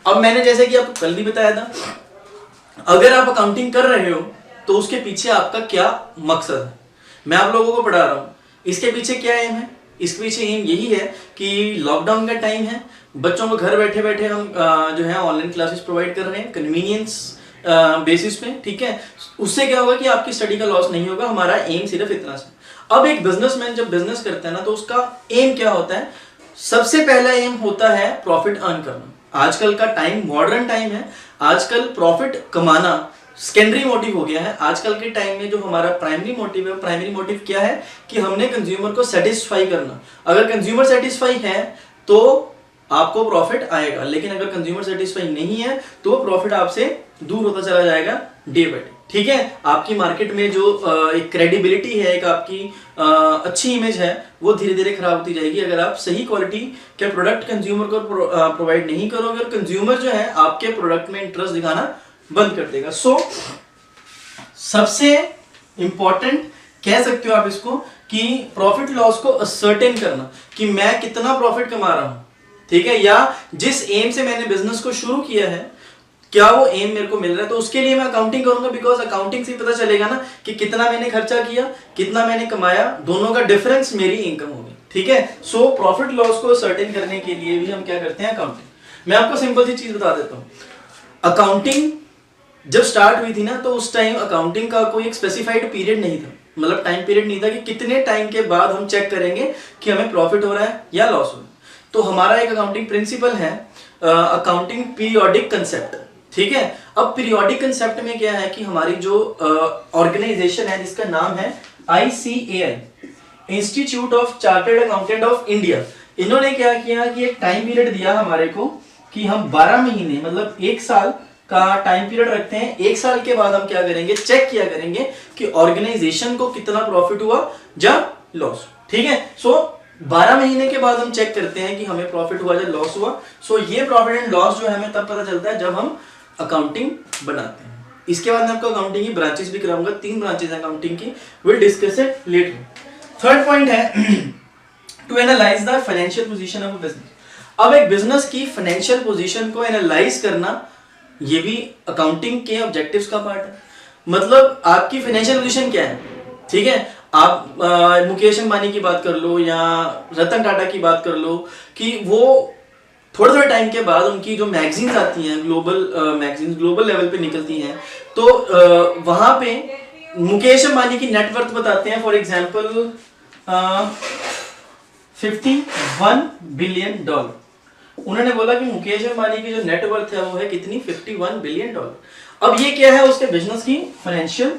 अब मैंने जैसे कि आपको कल भी बताया था, अगर आप अकाउंटिंग कर रहे हो तो उसके पीछे आपका क्या मकसद है? मैं आप लोगों को पढ़ा रहा हूं, इसके पीछे क्या एम है? इसके पीछे एम यही है कि लॉकडाउन का टाइम है, बच्चों को घर बैठे बैठे हम जो है ऑनलाइन क्लासेस प्रोवाइड कर रहे हैं कन्वीनियंस बेसिस पे। ठीक है, उससे क्या होगा कि आपकी स्टडी का लॉस नहीं होगा। हमारा एम सिर्फ इतना सा। अब एक बिजनेसमैन जब बिजनेस करता है ना तो उसका एम क्या होता है? सबसे पहला एम होता है प्रॉफिट अर्न करना। आजकल का टाइम मॉडर्न टाइम है, आजकल प्रॉफिट कमाना सेकेंडरी मोटिव हो गया है। आजकल के टाइम में जो हमारा प्राइमरी मोटिव है, प्राइमरी मोटिव क्या है कि हमने कंज्यूमर को सेटिस्फाई करना। अगर कंज्यूमर सेटिस्फाई है तो आपको प्रॉफिट आएगा, लेकिन अगर कंज्यूमर सेटिस्फाई नहीं है तो प्रॉफिट आपसे दूर होता चला जाएगा डे बाय डे। ठीक है, आपकी मार्केट में जो एक क्रेडिबिलिटी है, एक आपकी अच्छी इमेज है, वो धीरे धीरे खराब होती जाएगी अगर आप सही क्वालिटी के प्रोडक्ट कंज्यूमर को प्रोवाइड नहीं करोगे और कंज्यूमर जो है आपके प्रोडक्ट में इंटरेस्ट दिखाना बंद कर देगा। सो सबसे इंपॉर्टेंट कह सकते हो आप इसको कि प्रॉफिट लॉस को असर्टेन करना कि मैं कितना प्रॉफिट कमा रहा हूं। ठीक है, या जिस एम से मैंने बिजनेस को शुरू किया है क्या वो एम मेरे को मिल रहा है, तो उसके लिए मैं अकाउंटिंग करूंगा। बिकॉज अकाउंटिंग से पता चलेगा ना कि कितना मैंने खर्चा किया, कितना मैंने कमाया, दोनों का डिफरेंस मेरी इनकम होगी। ठीक है, सो प्रॉफिट लॉस को सर्टेन करने के लिए भी हम क्या करते हैं? अकाउंटिंग। मैं आपको सिंपल सी चीज बता देता हूं। अकाउंटिंग जब स्टार्ट हुई थी ना तो उस टाइम अकाउंटिंग का कोई एक स्पेसिफाइड पीरियड नहीं था, मतलब टाइम पीरियड नहीं था कि कितने टाइम के बाद हम चेक करेंगे कि हमें प्रॉफिट हो रहा है या लॉस हो रहा है। तो हमारा एक अकाउंटिंग प्रिंसिपल है अकाउंटिंग पीरियोडिक कंसेप्ट। ठीक है, अब पीरियोडिक कंसेप्ट में क्या है कि हमारी जो ऑर्गेनाइजेशन है जिसका नाम है ICAI, institute of chartered accountant of India, इन्होंने क्या किया कि एक टाइम पीरियड दिया हमारे को कि हम 12 महीने मतलब 1 साल का टाइम पीरियड रखते हैं। 1 साल के बाद हम क्या करेंगे? चेक किया करेंगे कि ऑर्गेनाइजेशन को कितना प्रॉफिट हुआ या लॉस। ठीक है, सो 12 महीने के बाद हम चेक करते हैं कि हमें प्रॉफिट हुआ या लॉस हुआ। सो ये प्रॉफिट एंड लॉस जो है हमें तब पता चलता है जब हम अकाउंटिंग बनाते हैं। इसके बाद मैं आपको अकाउंटिंग की ब्रांचेस भी कराऊंगा, 3 ब्रांचेस हैं अकाउंटिंग की, will discuss it later. Third point है to analyze the financial position of a business. अब एक बिजनेस की फाइनेंशियल पोजीशन को एनालाइज करना ये भी अकाउंटिंग के ऑब्जेक्टिव्स का पार्ट है। मतलब आपकी फाइनेंशियल पोजीशन क्या है? ठीक है, आप मुकेश अंबानी की बात कर लो या रतन टाटा की बात कर लो कि वो थोड़े थोड़े टाइम के बाद उनकी जो मैगजीन्स आती हैं, ग्लोबल मैगजीन्स ग्लोबल लेवल पे निकलती हैं, तो वहां पे मुकेश अंबानी की नेटवर्थ बताते हैं फॉर एग्जांपल $51 बिलियन। उन्होंने बोला कि मुकेश अंबानी की जो नेटवर्थ है वो है कितनी, $51 बिलियन। अब ये क्या है, उसके बिजनेस की फाइनेंशियल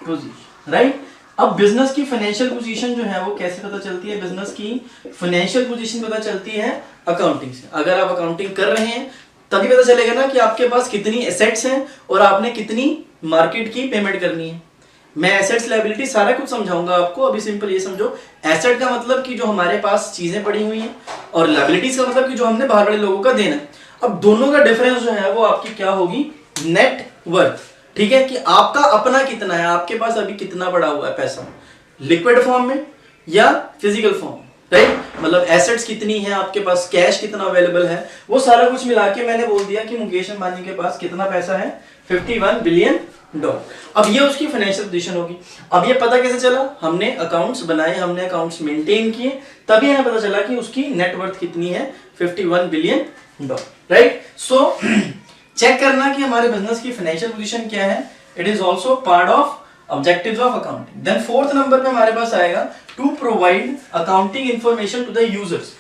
पोजीशन, राइट। अब बिजनेस की फाइनेंशियल पोजीशन जो है वो कैसे पता चलती है, बिजनेस की फाइनेंशियल पोजीशन पता चलती है अकाउंटिंग से। अगर आप अकाउंटिंग कर रहे हैं तभी पता चलेगा ना कि आपके पास कितनी एसेट्स हैं और आपने कितनी मार्केट की पेमेंट करनी है। मैं एसेट्स लायबिलिटी सारा कुछ समझाऊंगा आपको। अभी सिंपल ये समझो, एसेट का मतलब कि जो हमारे पास चीजें पड़ी हुई हैं, और लायबिलिटीज का मतलब कि जो हमने बाहर वाले लोगों का देना है। अब दोनों का डिफरेंस जो है वो आपकी क्या होगी, नेट वर्थ, ठीक है, कि आपका अपना कितना है, आपके पास अभी कितना पड़ा हुआ है पैसा, लिक्विड फॉर्म में या फिजिकल फॉर्म, राइट। मतलब एसेट्स कितनी है आपके पास, कैश कितना अवेलेबल है, वो सारा कुछ मिला के मैंने बोल दिया कि मुकेश अंबानी के पास कितना पैसा है, $51 बिलियन। अब ये उसकी फाइनेंशियल पोजीशन होगी। अब ये पता कैसे चला, हमने अकाउंट्स बनाए, हमने अकाउंट्स मेंटेन किए, तभी हमें पता चला कि उसकी नेटवर्थ कितनी है, $51 बिलियन, राइट। सो चेक करना कि हमारे बिजनेस की फाइनेंशियल पोजीशन क्या है, it is also part of objectives of accounting. Then fourth number पे हमारे पास आएगा to provide accounting information to the users.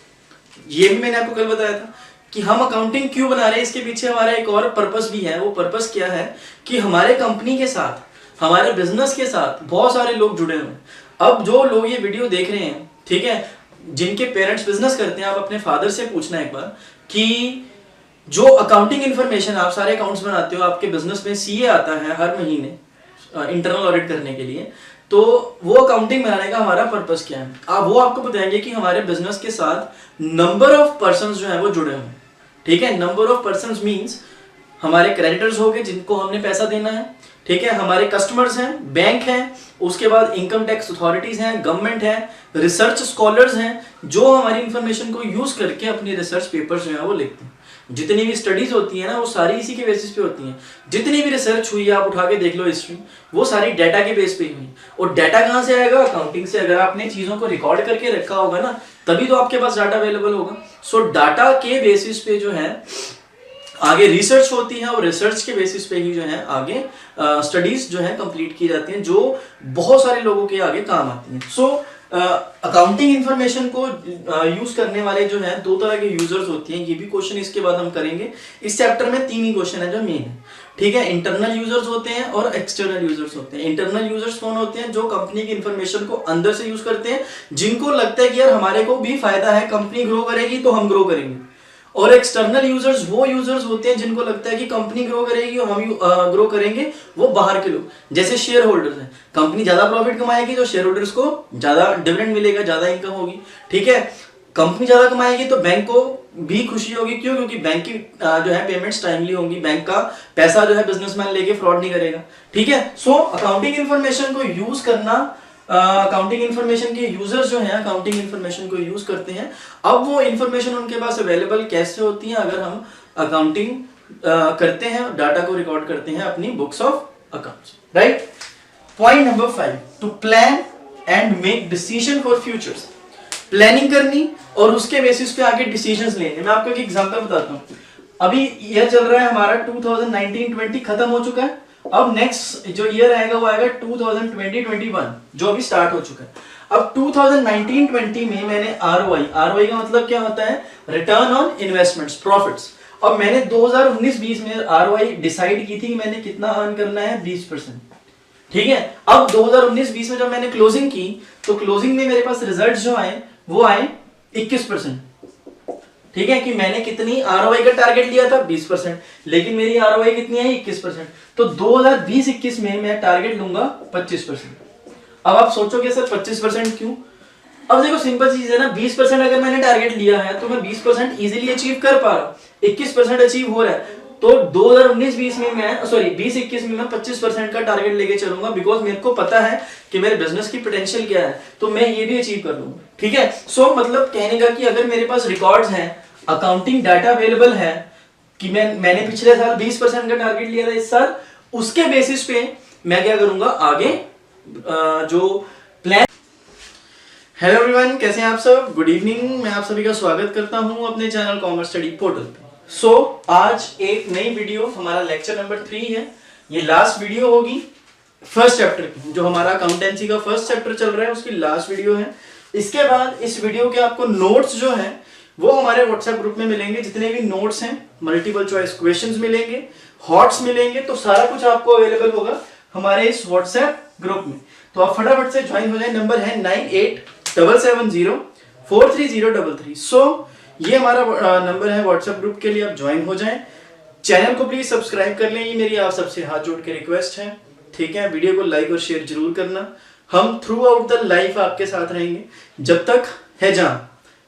ये भी मैंने आपको कल बताया था कि हम अकाउंटिंग क्यों बना रहे हैं, इसके पीछे हमारा एक और पर्पस भी है। वो पर्पस क्या है कि हमारे कंपनी के साथ, हमारे बिजनेस के साथ बहुत सारे लोग जुड़े हुए हैं। अब जो लोग ये वीडियो देख रहे हैं, ठीक है, जिनके पेरेंट्स बिजनेस करते हैं, आप अपने फादर से पूछना एक बार कि जो अकाउंटिंग इन्फॉर्मेशन, आप सारे अकाउंट्स बनाते हो, आपके बिजनेस में सीए आता है हर महीने इंटरनल ऑडिट करने के लिए, तो वो अकाउंटिंग बनाने का हमारा पर्पस क्या है। अब वो आपको बताएंगे कि हमारे बिजनेस के साथ नंबर ऑफ पर्संस जो है वो जुड़े हुए हैं, ठीक है। नंबर ऑफ पर्संस मींस हमारे क्रेडिटर्स हो गए जिनको हमने पैसा देना है, ठीक है, हमारे कस्टमर्स हैं, बैंक हैं, उसके बाद इनकम टैक्स अथॉरिटीज हैं, गवर्नमेंट है, रिसर्च स्कॉलर्स हैं जो हमारी इंफॉर्मेशन को यूज करके अपनी रिसर्च पेपर्स जो है वो लिखते हैं। जितनी भी स्टडीज होती है ना वो सारी इसी के बेसिस पे होती हैं। जितनी भी रिसर्च हुई है आप उठा के देख लो हिस्ट्री, वो सारी डाटा के बेस पे ही हुई। और डाटा कहाँ से आएगा, अकाउंटिंग से। अगर आपने चीजों को रिकॉर्ड करके रखा होगा ना तभी तो आपके पास डाटा अवेलेबल होगा। सो डाटा के बेसिस पे जो है आगे रिसर्च होती है और रिसर्च के बेसिस पे ही जो है आगे स्टडीज जो है कंप्लीट की जाती हैं जो बहुत सारे लोगों के आगे काम आती हैं। सो अकाउंटिंग इंफॉर्मेशन को यूज करने वाले जो है दो तरह के यूजर्स होती हैं। ये भी क्वेश्चन इसके बाद हम करेंगे। इस चैप्टर में 3 ही क्वेश्चन है जो मेन है, ठीक है। इंटरनल यूजर्स होते हैं और एक्सटर्नल यूजर्स होते हैं। इंटरनल यूजर्स कौन होते हैं, जो कंपनी की इंफॉर्मेशन को अंदर से यूज करते हैं, जिनको लगता है कि यार हमारे को भी फायदा है, कंपनी ग्रो करेगी तो हम ग्रो करेंगे। और एक्सटर्नल यूजर्स वो यूजर्स होते हैं जिनको लगता है कि कंपनी ग्रो करेगी और हम ग्रो करेंगे, वो बाहर के लोग, जैसे शेयर होल्डर्स हैं। कंपनी ज्यादा प्रॉफिट कमाएगी तो शेयर होल्डर्स को ज्यादा डिविडेंड मिलेगा, ज्यादा इनकम होगी, ठीक है। कंपनी ज्यादा कमाएगी तो बैंक को भी खुशी होगी, क्यों, क्योंकि बैंक की जो है पेमेंट्स टाइमली होंगी, बैंक का पैसा जो है बिजनेसमैन लेके फ्रॉड नहीं करेगा, ठीक है। सो अकाउंटिंग इंफॉर्मेशन को यूज करना, अकाउंटिंग इंफॉर्मेशन के यूजर्स जो हैं अकाउंटिंग इंफॉर्मेशन को यूज करते हैं। अब वो इंफॉर्मेशन उनके पास अवेलेबल कैसे होती है, अगर हम अकाउंटिंग करते हैं, डाटा को रिकॉर्ड करते हैं अपनी books of accounts, right. Point number 5, to plan and make decision for futures. Planning करनी और उसके बेसिस पे आगे डिसीजंस लेने। मैं आपको एक एग्जांपल बताता हूँ। अभी ईयर चल रहा है हमारा 2019-20 खत्म हो चुका है। अब नेक्स्ट जो ईयर आएगा वो आएगा 2020-21 जो अभी स्टार्ट हो चुका है। अब 2019-20 में मैंने ROI का मतलब क्या होता है, रिटर्न ऑन इन्वेस्टमेंट्स, प्रॉफिट्स। अब मैंने 2019-20 में ROI डिसाइड की थी कि मैंने कितना अर्न करना है, 20%, ठीक है। अब 2019-20 में जब मैंने क्लोजिंग की तो क्लोजिंग में मेरे पास रिजल्ट जो आए वो आए 21%, ठीक है, कि मैंने कितनी ROI का टारगेट लिया था 20%, लेकिन मेरी ROI कितनी आई 21%। तो 2020-21 में मैं टारगेट लूंगा 25%। अब आप सोचोगे सर 25% क्यों? अब देखो सिंपल चीज है ना, 20% अगर मैंने टारगेट लिया है तो मैं 20% इजीली अचीव कर पा रहा हूँ, 21% अचीव हो रहा है। तो 2019-20 में मैं 20-21 में मैं 25% का टारगेट लेके चलूंगा, बिकॉज मेरे को पता है कि मेरे बिजनेस की पोटेंशियल क्या है, तो मैं ये भी अचीव कर लूंगा, ठीक है। सो मतलब कहने का कि अगर मेरे पास रिकॉर्ड्स हैं, अकाउंटिंग डाटा अवेलेबल है कि मैंने पिछले साल 20% का टारगेट लिया था इस साल, उसके बेसिस पे मैं क्या करूंगा आगे जो प्लान हेलो एवरीवन, कैसे हैं आप सब? Good evening. मैं आप सभी का स्वागत करता हूं अपने चैनल कॉमर्स स्टडी पोर्टल पे। आज एक नई वीडियो, हमारा लेक्चर नंबर 3 है। ये लास्ट वीडियो होगी फर्स्ट चैप्टर की, जो हमारा अकाउंटेंसी का फर्स्ट चैप्टर चल रहा है उसकी लास्ट वीडियो है। इसके बाद इस वीडियो के आपको नोट्स जो है वो हमारे व्हाट्सएप ग्रुप में मिलेंगे। जितने भी नोट्स हैं, मल्टीपल चॉइस क्वेश्चंस मिलेंगे, हॉट्स मिलेंगे, तो सारा कुछ आपको अवेलेबल होगा हमारे इस व्हाट्सएप ग्रुप में। तो आप फटाफट से ज्वाइन हो जाए। नंबर है 9877043033। ये हमारा नंबर है व्हाट्सएप ग्रुप के लिए, आप ज्वाइन हो जाएं। चैनल को प्लीज सब्सक्राइब कर लें, ये मेरी आप सबसे हाथ जोड़ के रिक्वेस्ट है। ठीक है, वीडियो को लाइक और शेयर जरूर करना। हम थ्रू आउट द लाइफ आपके साथ रहेंगे जब तक है जान।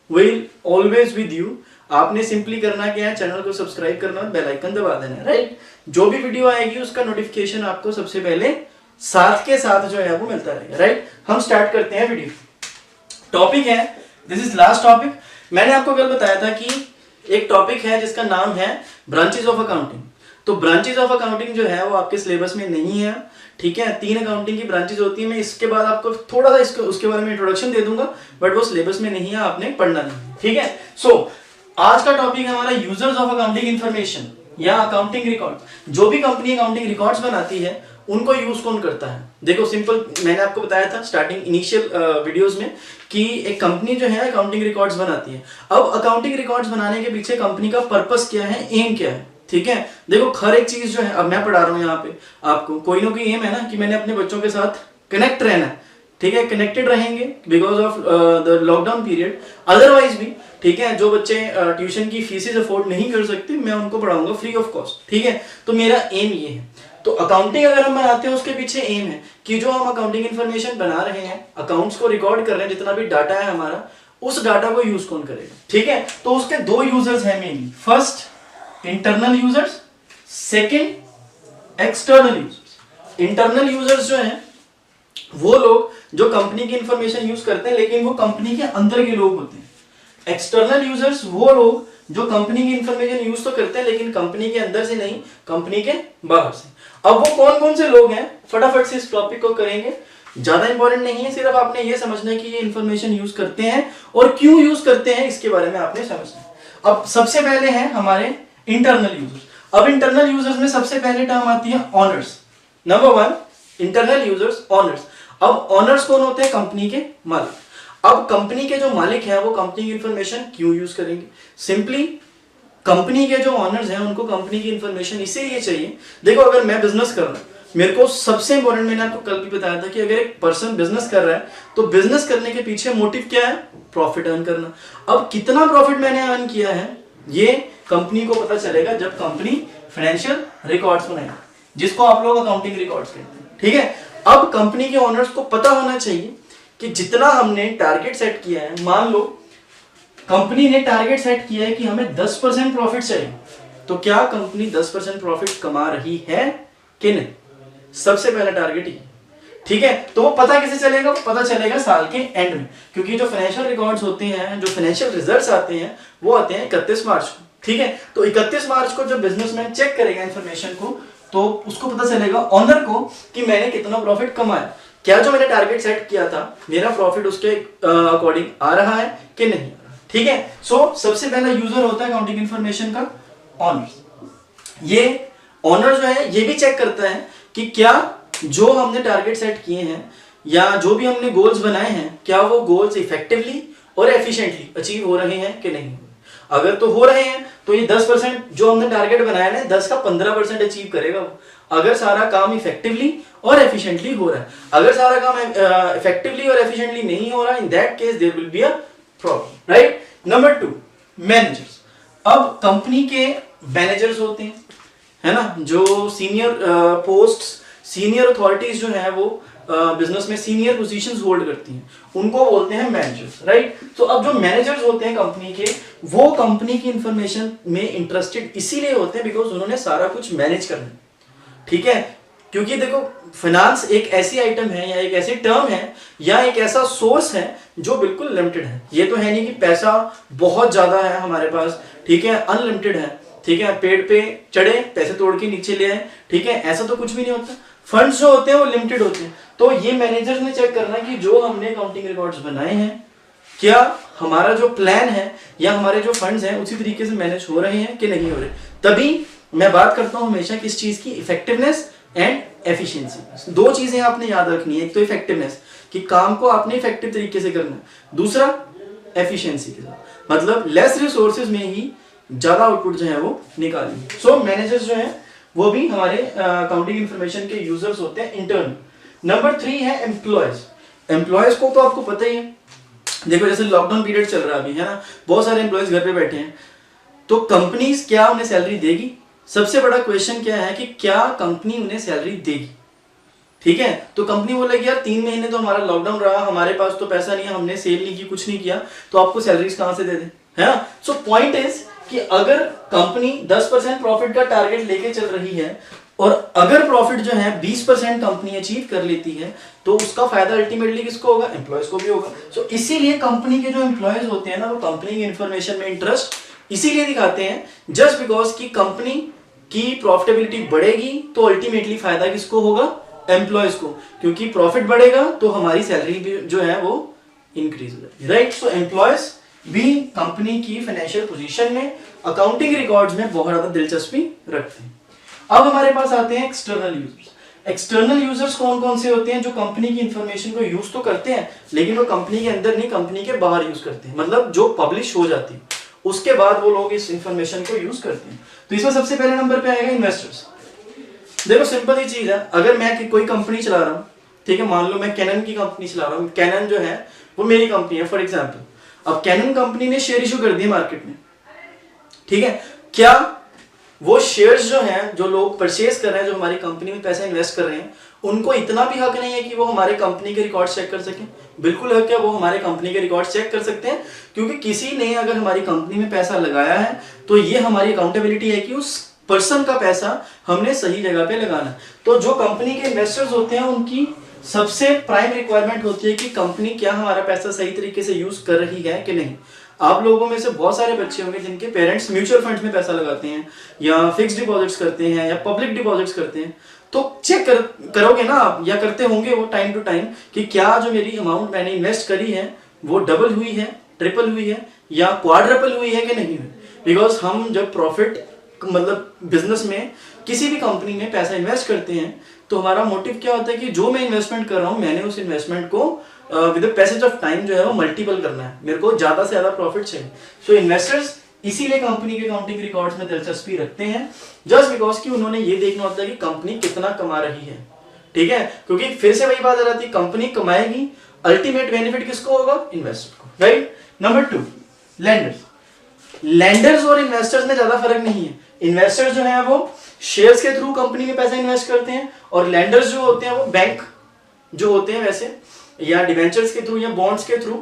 Will always with you. आपने सिंपली करना क्या है, चैनल को सब्सक्राइब करना और बेल आइकन दबा देना, राइट। जो भी वीडियो आएगी उसका नोटिफिकेशन आपको सबसे पहले साथ के साथ जो है वो मिलता रहेगा, राइट। हम स्टार्ट करते हैं वीडियो। टॉपिक है, दिस इज लास्ट टॉपिक। मैंने आपको कल बताया था कि एक टॉपिक है जिसका नाम है ब्रांचेस ऑफ अकाउंटिंग। तो ब्रांचेस ऑफ अकाउंटिंग जो है वो आपके सिलेबस में नहीं है, ठीक है। 3 अकाउंटिंग की ब्रांचेस होती है। मैं इसके बाद आपको थोड़ा सा उसके बारे में इंट्रोडक्शन दे दूंगा, बट वो सिलेबस में नहीं है, आपने पढ़ना नहीं, ठीक है। आज का टॉपिक है हमारा यूजर्स ऑफ अकाउंटिंग इंफॉर्मेशन या अकाउंटिंग रिकॉर्ड। जो भी कंपनी अकाउंटिंग रिकॉर्ड्स बनाती है उनको यूज कौन करता है? देखो सिंपल, मैंने आपको बताया था स्टार्टिंग इनिशियल वीडियोस में कि एक कंपनी जो है अकाउंटिंग रिकॉर्ड्स बनाती है। अब अकाउंटिंग रिकॉर्ड्स बनाने के पीछे कंपनी का पर्पस क्या है, एम क्या है, ठीक है। देखो हर एक चीज जो है, अब मैं पढ़ा रहा हूँ यहाँ पे आपको, कोई ना कोई एम है ना कि मैंने अपने बच्चों के साथ कनेक्ट रहना है, ठीक है। कनेक्टेड रहेंगे because of the lockdown period. Otherwise भी, ठीक है, जो बच्चे ट्यूशन की फीसेस अफोर्ड नहीं कर सकते, मैं उनको पढ़ाऊंगा फ्री ऑफ कॉस्ट, ठीक है। तो मेरा एम ये है। तो अकाउंटिंग अगर हम बनाते हैं उसके पीछे एम है कि जो हम अकाउंटिंग इन्फॉर्मेशन बना रहे हैं, अकाउंट्स को रिकॉर्ड कर रहे हैं, जितना भी डाटा है हमारा, उस डाटा को यूज कौन करेगा, ठीक है। तो उसके 2 यूजर्स हैं mainly. First internal users, second external users. Internal users जो हैं वो लोग जो कंपनी की इंफॉर्मेशन यूज करते हैं लेकिन वो कंपनी के अंदर के लोग होते हैं। एक्सटर्नल यूजर्स वो लोग जो कंपनी की इंफॉर्मेशन यूज तो करते हैं लेकिन कंपनी के अंदर से नहीं, कंपनी के बाहर से। अब वो कौन कौन से लोग हैं, फटाफट से इस टॉपिक को करेंगे। ज्यादा इंपॉर्टेंट नहीं है, सिर्फ आपने ये समझना है कि ये इंफॉर्मेशन यूज करते हैं और क्यों यूज करते हैं, इसके बारे में आपने समझना है। अब सबसे पहले हैं हमारे इंटरनल यूजर्स। अब इंटरनल यूजर्स में सबसे पहले टर्म आती है honours. Number 1 internal users, honours. अब ऑनर्स कौन होते हैं? कंपनी के मालिक। अब कंपनी के जो मालिक हैं वो कंपनी की इंफॉर्मेशन क्यों यूज करेंगे? सिंपली कंपनी के जो ऑनर्स हैं उनको कंपनी की इंफॉर्मेशन इसीलिए चाहिए। देखो अगर मैं बिजनेस कर रहा हूं, मेरे को सबसे इंपॉर्टेंट, मैंने आपको कल भी बताया था कि अगर एक पर्सन बिजनेस कर रहा है तो बिजनेस करने के पीछे मोटिव क्या है? प्रॉफिट अर्न करना। अब कितना प्रॉफिट मैंने अर्न किया है ये कंपनी को पता चलेगा जब कंपनी फाइनेंशियल रिकॉर्ड्स बनाएगी, जिसको आप लोग अकाउंटिंग रिकॉर्ड्स कहते हैं, ठीक है। अब कंपनी के ओनर्स को पता होना चाहिए कि जितना हमने टारगेट सेट किया है, मान लो कंपनी ने टारगेट सेट किया है कि हमें 10% प्रॉफिट चाहिए, तो क्या कंपनी 10% प्रॉफिट कमा रही है कि नहीं? सबसे पहला टारगेट ही, ठीक है। तो वो पता कैसे चलेगा? वो पता चलेगा साल के एंड में, क्योंकि जो फाइनेंशियल रिकॉर्ड्स होते हैं, जो फाइनेंशियल रिजल्ट्स आते हैं वो आते हैं 31 मार्च को, ठीक है। तो 31 मार्च को जब बिजनेसमैन चेक करेगा इंफॉर्मेशन को तो उसको पता चलेगा ऑनर को कि मैंने कितना प्रॉफिट कमाया, क्या जो मैंने टारगेट सेट किया था मेरा प्रॉफिट उसके अकॉर्डिंग आ रहा है कि नहीं, ठीक है। सबसे पहला यूजर होता है अकाउंटिंग इंफॉर्मेशन का ऑनर। ये ऑनर जो है ये भी चेक करता है कि क्या जो हमने टारगेट सेट किए हैं या जो भी हमने गोल्स बनाए हैं, क्या वो गोल्स इफेक्टिवली और एफिशिएंटली अचीव हो रहे हैं कि नहीं। अगर तो हो रहे हैं तो ये 10% जो हमने टारगेट बनाया है 10 का 15% अचीव करेगा वो, अगर सारा काम इफेक्टिवली और एफिशिएंटली हो रहा है। अगर सारा काम इफेक्टिवली और एफिशिएंटली नहीं हो रहा, in that case there will be a problem, right. Number 2 managers. अब कंपनी के मैनेजर्स होते हैं, है ना, जो सीनियर पोस्ट, सीनियर अथॉरिटीज जो है वो बिजनेस में सीनियर पोजीशंस होल्ड करती हैं, उनको बोलते हैं मैनेजर्स, राइट। तो अब जो मैनेजर्स होते हैं कंपनी के, वो कंपनी की इंफॉर्मेशन में इंटरेस्टेड इसीलिए होते हैं बिकॉज उन्होंने सारा कुछ मैनेज करना है, ठीक है। क्योंकि देखो फाइनेंस एक ऐसी आइटम है या एक ऐसी टर्म है या एक ऐसा सोर्स है जो बिल्कुल लिमिटेड है। ये तो है नहीं कि पैसा बहुत ज्यादा है हमारे पास, ठीक है, अनलिमिटेड है, ठीक है, पेड़ पे चढ़े पैसे तोड़ के नीचे ले आए, ठीक है, ऐसा तो कुछ भी नहीं होता। फंड्स जो होते हैं वो लिमिटेड होते हैं। तो ये मैनेजर्स ने चेक करना कि जो हमने अकाउंटिंग रिकॉर्ड्स बनाए हैं क्या हमारा जो प्लान है या हमारे जो फंड्स हैं उसी तरीके से मैनेज हो रहे हैं कि नहीं हो रहे। तभी मैं बात करता हूं हमेशा किस चीज की, इफेक्टिवनेस एंड एफिशिएंसी। दो चीजें आपने याद रखनी है, एक तो इफेक्टिवनेस कि काम को आपने इफेक्टिव तरीके से करना है, दूसरा एफिशिएंसी के साथ मतलब लेस रिसोर्सेज में ही ज्यादा आउटपुट जो है वो निकालेंगे। सो मैनेजर्स जो है वो भी हमारे अकाउंटिंग इंफॉर्मेशन के यूजर्स होते हैं इंटर्न। नंबर 3 है एम्प्लॉयज। एम्प्लॉयज को तो आपको पता ही है, देखो जैसे लॉकडाउन पीरियड चल रहा है अभी, है ना, बहुत सारे एम्प्लॉयज घर पे बैठे हैं, तो कंपनीज क्या उन्हें सैलरी देगी? सबसे बड़ा क्वेश्चन क्या है कि क्या कंपनी उन्हें सैलरी देगी? ठीक है, तो कंपनी बोलेगी यार 3 महीने तो हमारा लॉकडाउन रहा, हमारे पास तो पैसा नहीं है, हमने सेल नहीं की, कुछ नहीं किया, तो आपको सैलरीज कहां से दे दे, है ना। सो पॉइंट इज कि अगर कंपनी 10% प्रॉफिट का टारगेट लेके चल रही है और अगर प्रॉफिट जो है 20% कंपनी अचीव कर लेती है तो उसका फायदा अल्टीमेटली किसको होगा? एम्प्लॉयज को भी होगा। सो इसीलिए कंपनी के जो एम्प्लॉयज होते हैं ना, वो कंपनी की इंफॉर्मेशन में इंटरेस्ट इसीलिए दिखाते हैं जस्ट बिकॉज कि कंपनी की प्रॉफिटेबिलिटी बढ़ेगी तो अल्टीमेटली फायदा किसको होगा? एम्प्लॉयज को, क्योंकि प्रॉफिट बढ़ेगा तो हमारी सैलरी भी जो है वो इंक्रीज हो जाएगी, राइट। सो एम्प्लॉयज भी कंपनी की फाइनेंशियल पोजीशन में, अकाउंटिंग रिकॉर्ड्स में बहुत ज्यादा दिलचस्पी रखते हैं। अब हमारे पास आते हैं एक्सटर्नल यूजर्स। एक्सटर्नल यूजर्स कौन कौन से होते हैं? जो कंपनी की इंफॉर्मेशन को यूज तो करते हैं लेकिन वो कंपनी के अंदर नहीं, कंपनी के बाहर यूज करते हैं, मतलब जो पब्लिश हो जाती है उसके बाद वो लोग इस इंफॉर्मेशन को यूज करते हैं। तो इसमें सबसे पहले नंबर पे आएगा इन्वेस्टर्स। देखो सिंपल ही चीज है, अगर मैं कोई कंपनी चला रहा हूँ, ठीक है, मान लो मैं कैनन की कंपनी चला रहा हूँ, कैनन जो है वो मेरी कंपनी है फॉर एग्जाम्पल। अब कैनन कंपनी ने शेयर इशू कर दिए मार्केट में, ठीक है, क्या वो शेयर्स जो हैं, जो लोग परचेज कर रहे हैं, जो हमारी कंपनी में पैसा इन्वेस्ट कर रहे हैं, उनको इतना भी हक नहीं है कि वो हमारे कंपनी के रिकॉर्ड चेक कर सकें? बिल्कुल हक है, वो हमारे कंपनी के रिकॉर्ड चेक कर सकते हैं, क्योंकि किसी ने अगर हमारी कंपनी में पैसा लगाया है तो ये हमारी अकाउंटेबिलिटी है कि उस पर्सन का पैसा हमने सही जगह पे लगाना। तो जो कंपनी के इन्वेस्टर्स होते हैं उनकी सबसे प्राइम रिक्वायरमेंट होती है कि कंपनी क्या हमारा पैसा सही तरीके से यूज कर रही है कि नहीं। आप लोगों में से बहुत सारे बच्चे होंगे जिनके पेरेंट्स म्यूचुअल फंड्स में पैसा लगाते हैं या फिक्स्ड डिपॉजिट्स करते हैं या पब्लिक डिपॉजिट्स करते हैं, तो चेक करोगे ना आप, या करते होंगे वो टाइम टू टाइम, कि क्या जो मेरी अमाउंट मैंने इन्वेस्ट करी है वो डबल हुई है, ट्रिपल हुई है या क्वाड्रपल हुई है कि नहीं हुई। बिकॉज हम जब प्रॉफिट मतलब बिजनेस में किसी भी कंपनी में पैसा इन्वेस्ट करते हैं तो हमारा मोटिव क्या होता है कि जो मैं इन्वेस्टमेंट कर रहा हूं मैंने उस इन्वेस्टमेंट को with the passage of time जो है वो मल्टीपल करना है, मेरे को ज्यादा से ज्यादा प्रॉफिट चाहिए। सो इन्वेस्टर्स इसीलिए कंपनी के अकाउंटिंग रिकॉर्ड्स में दिलचस्पी रखते हैं, जस्ट बिकॉज कि उन्होंने ये देखना होता है कि कंपनी कितना कमा रही है, ठीक है, क्योंकि फिर से वही बात आ जाती है, कंपनी कमाएगी, अल्टीमेट बेनिफिट किसको होगा? इन्वेस्टर को, राइट। Number 2 lenders. लेंडर्स और इन्वेस्टर्स में ज्यादा फर्क नहीं है। इन्वेस्टर्स जो है वो शेयर्स के थ्रू कंपनी में पैसा इन्वेस्ट करते हैं और लेंडर्स जो होते हैं वो बैंक जो होते हैं वैसे, या डिवेंचर्स के थ्रू या बॉन्ड्स के थ्रू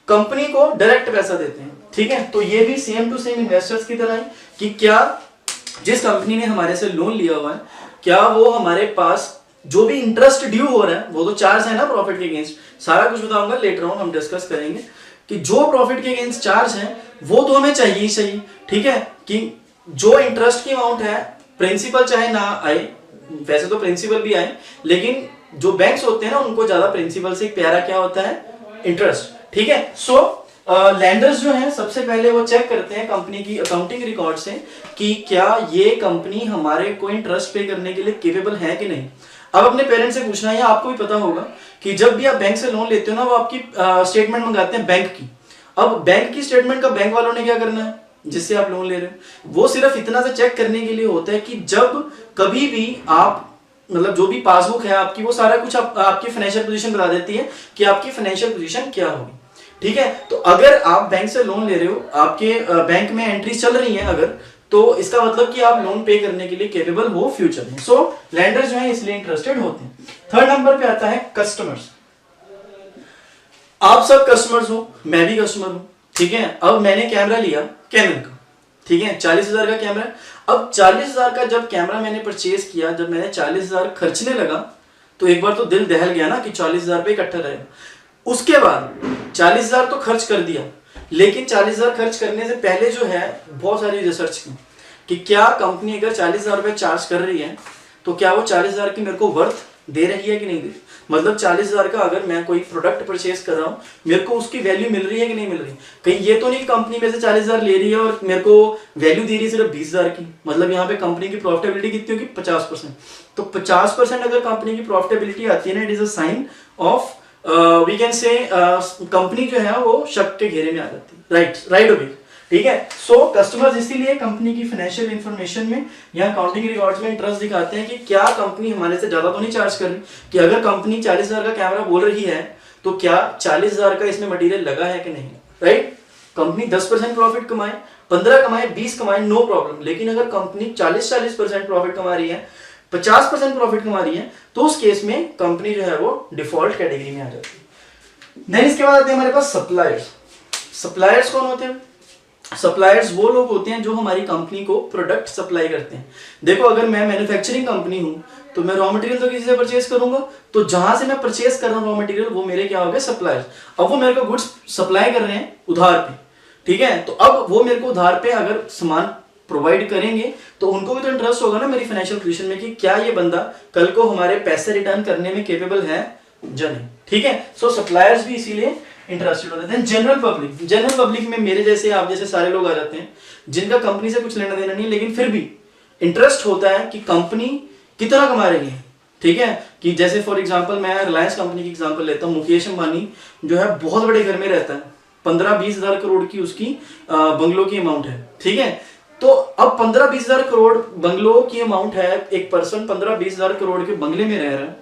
कंपनी को डायरेक्ट पैसा देते हैं, ठीक है। तो ये भी सेम टू सेम इन्वेस्टर्स की तरह है कि क्या जिस कंपनी ने हमारे से लोन लिया हुआ है, क्या वो हमारे पास जो भी इंटरेस्ट ड्यू हो रहा है, वो तो चार्ज है ना प्रॉफिट के अगेंस्ट, सारा कुछ बताऊंगा लेटर ऑन, हम डिस्कस करेंगे कि जो प्रॉफिट के अगेंस्ट चार्ज है वो तो हमें चाहिए ही चाहिए, ठीक है, कि जो इंटरेस्ट की अमाउंट है, प्रिंसिपल चाहे ना आए, वैसे तो प्रिंसिपल भी आए, लेकिन जो बैंक्स होते हैं ना उनको ज्यादा प्रिंसिपल से प्यारा क्या होता है? इंटरेस्ट, ठीक है। सो लैंडर्स जो हैं सबसे पहले वो चेक करते हैं कंपनी की अकाउंटिंग रिकॉर्ड से कि क्या ये कंपनी हमारे को इंटरेस्ट पे करने के लिए केपेबल है कि नहीं। अब अपने पेरेंट्स से पूछना है, आपको भी पता होगा कि जब भी आप बैंक से लोन लेते हो ना, वो आपकी स्टेटमेंट मंगाते हैं बैंक की। अब बैंक की स्टेटमेंट का बैंक वालों ने क्या करना है जिससे आप लोन ले रहे हो? वो सिर्फ इतना सा चेक करने के लिए होता है कि जब कभी भी आप मतलब जो भी पासबुक है आपकी, वो सारा कुछ आपकी फाइनेंशियल पोजीशन बता देती है कि आपकी फाइनेंशियल पोजीशन क्या होगी, ठीक है। तो अगर आप बैंक से लोन ले रहे हो, आपके बैंक में एंट्री चल रही है अगर, तो इसका मतलब कि आप लोन पे करने के लिए कैपेबल हो फ्यूचर में। सो लैंडर्स जो है इसलिए इंटरेस्टेड होते हैं। थर्ड नंबर पे आता है कस्टमर्स। आप सब कस्टमर्स हो, मैं भी कस्टमर हूं, ठीक है। अब मैंने कैमरा लिया कैनन का, ठीक है, 40,000 का कैमरा। अब 40,000 का जब कैमरा मैंने परचेज किया, जब मैंने 40,000 खर्चने लगा तो एक बार तो दिल दहल गया ना कि 40,000 रुपये इकट्ठा रहेगा। उसके बाद 40,000 तो खर्च कर दिया, लेकिन 40,000 खर्च करने से पहले जो है बहुत सारी रिसर्च की कि क्या कंपनी अगर 40,000 रुपये चार्ज कर रही है तो क्या वो 40,000 की मेरे को वर्थ दे रही है कि नहीं दे रही। मतलब 40,000 का अगर मैं कोई प्रोडक्ट परचेज कर रहा हूँ, मेरे को उसकी वैल्यू मिल रही है कि नहीं मिल रही। कहीं ये तो नहीं कि कंपनी में से 40,000 ले रही है और मेरे को वैल्यू दे रही है सिर्फ 20,000 की। मतलब यहाँ पे कंपनी की प्रॉफिटेबिलिटी कितनी होगी, 50%। तो 50% अगर कंपनी की प्रॉफिटेबिलिटी आती है ना, it is a sign of we can say company जो है वो शक के घेरे में आ जाती है। राइट होगी, ठीक है। सो कस्टमर्स इसीलिए कंपनी की फाइनेंशियल इंफॉर्मेशन में या अकाउंटिंग रिकॉर्ड्स में इंटरेस्ट दिखाते हैं कि क्या कंपनी हमारे से ज्यादा तो नहीं चार्ज कर रही, कि अगर कंपनी 40,000 का कैमरा बोल रही है तो क्या 40,000 का इसमें मटेरियल लगा है कि नहीं, राइट। कंपनी 10% प्रॉफिट कमाए, 15 कमाए, 20 कमाए, नो प्रॉब्लम। लेकिन अगर कंपनी 40% प्रॉफिट कमा रही है, 50% प्रॉफिट कमा रही है, तो उस केस में कंपनी जो है वो डिफॉल्ट कैटेगरी में आ जाती है। देन इसके बाद आते हैं हमारे पास सप्लायर्स। सप्लायर्स कौन होते हैं? सप्लायर्स वो लोग होते हैं जो हमारी कंपनी को प्रोडक्ट सप्लाई करते हैं। देखो, अगर मैं मैन्युफैक्चरिंग कंपनी हूं तो मैं रॉ मटेरियल तो किसी से परचेज करूंगा, तो जहां से मैं परचेज कर रहा हूं रॉ मटेरियल, वो मेरे क्या हो गए, सप्लायर्स। अब वो मेरे को गुड्स सप्लाई कर रहे हैं उधार पे, ठीक है। तो अब वो मेरे को उधार पे अगर सामान प्रोवाइड करेंगे तो उनको भी तो इंटरेस्ट होगा ना मेरी फाइनेंशियल पोजीशन में, कि क्या ये बंदा कल को हमारे पैसे रिटर्न करने में केपेबल है या नहीं, ठीक है। सो सप्लायर्स भी इसीलिए इंटरेस्टेड होते हैं। जनरल पब्लिक में मेरे जैसे, आप जैसे सारे लोग आ जाते हैं जिनका कंपनी से कुछ लेना देना नहीं, लेकिन फिर भी इंटरेस्ट होता है कि कंपनी कितना कमा रही है, ठीक है। कि जैसे फॉर एग्जांपल मैं रिलायंस कंपनी की एग्जांपल लेता हूँ। मुकेश अंबानी जो है बहुत बड़े घर में रहता है, 15-20 हजार करोड़ की उसकी बंगलों की अमाउंट है, ठीक है। तो अब 15-20 हजार करोड़ बंगलों की अमाउंट है, एक पर्सन 15-20 हजार करोड़ के बंगले में रह रहा है,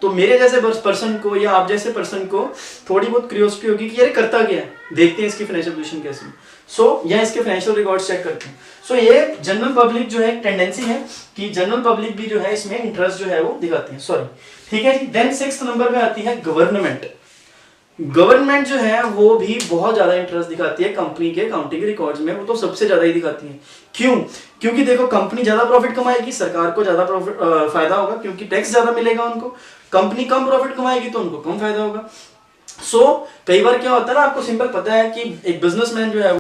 तो मेरे जैसे पर्सन को या आप जैसे पर्सन को थोड़ी बहुत क्यूरियोसिटी होगी कि यार करता क्या है, देखते हैं इसकी फाइनेंशियल पोजीशन कैसी है। सो या इसके फाइनेंशियल रिकॉर्ड्स चेक करते हैं। सो ये जनरल पब्लिक जो है, एक टेंडेंसी है कि जनरल पब्लिक भी जो है इसमें इंटरेस्ट जो है वो दिखाती है, सॉरी, ठीक है जी। देन 6th नंबर पे आती है गवर्नमेंट। गवर्नमेंट जो है वो भी बहुत ज्यादा इंटरेस्ट दिखाती है कंपनी के अकाउंटिंग रिकॉर्ड्स में, वो तो सबसे ज्यादा ही दिखाती है। क्यों? क्योंकि देखो, कंपनी ज्यादा प्रॉफिट कमाएगी, सरकार को ज्यादा प्रॉफिट फायदा होगा क्योंकि टैक्स ज्यादा मिलेगा उनको। कंपनी कम प्रॉफिट कमाएगी तो उनको कम फायदा होगा। सो कई बार क्या होता है ना, आपको सिंपल पता है कि एक बिजनेसमैन जो है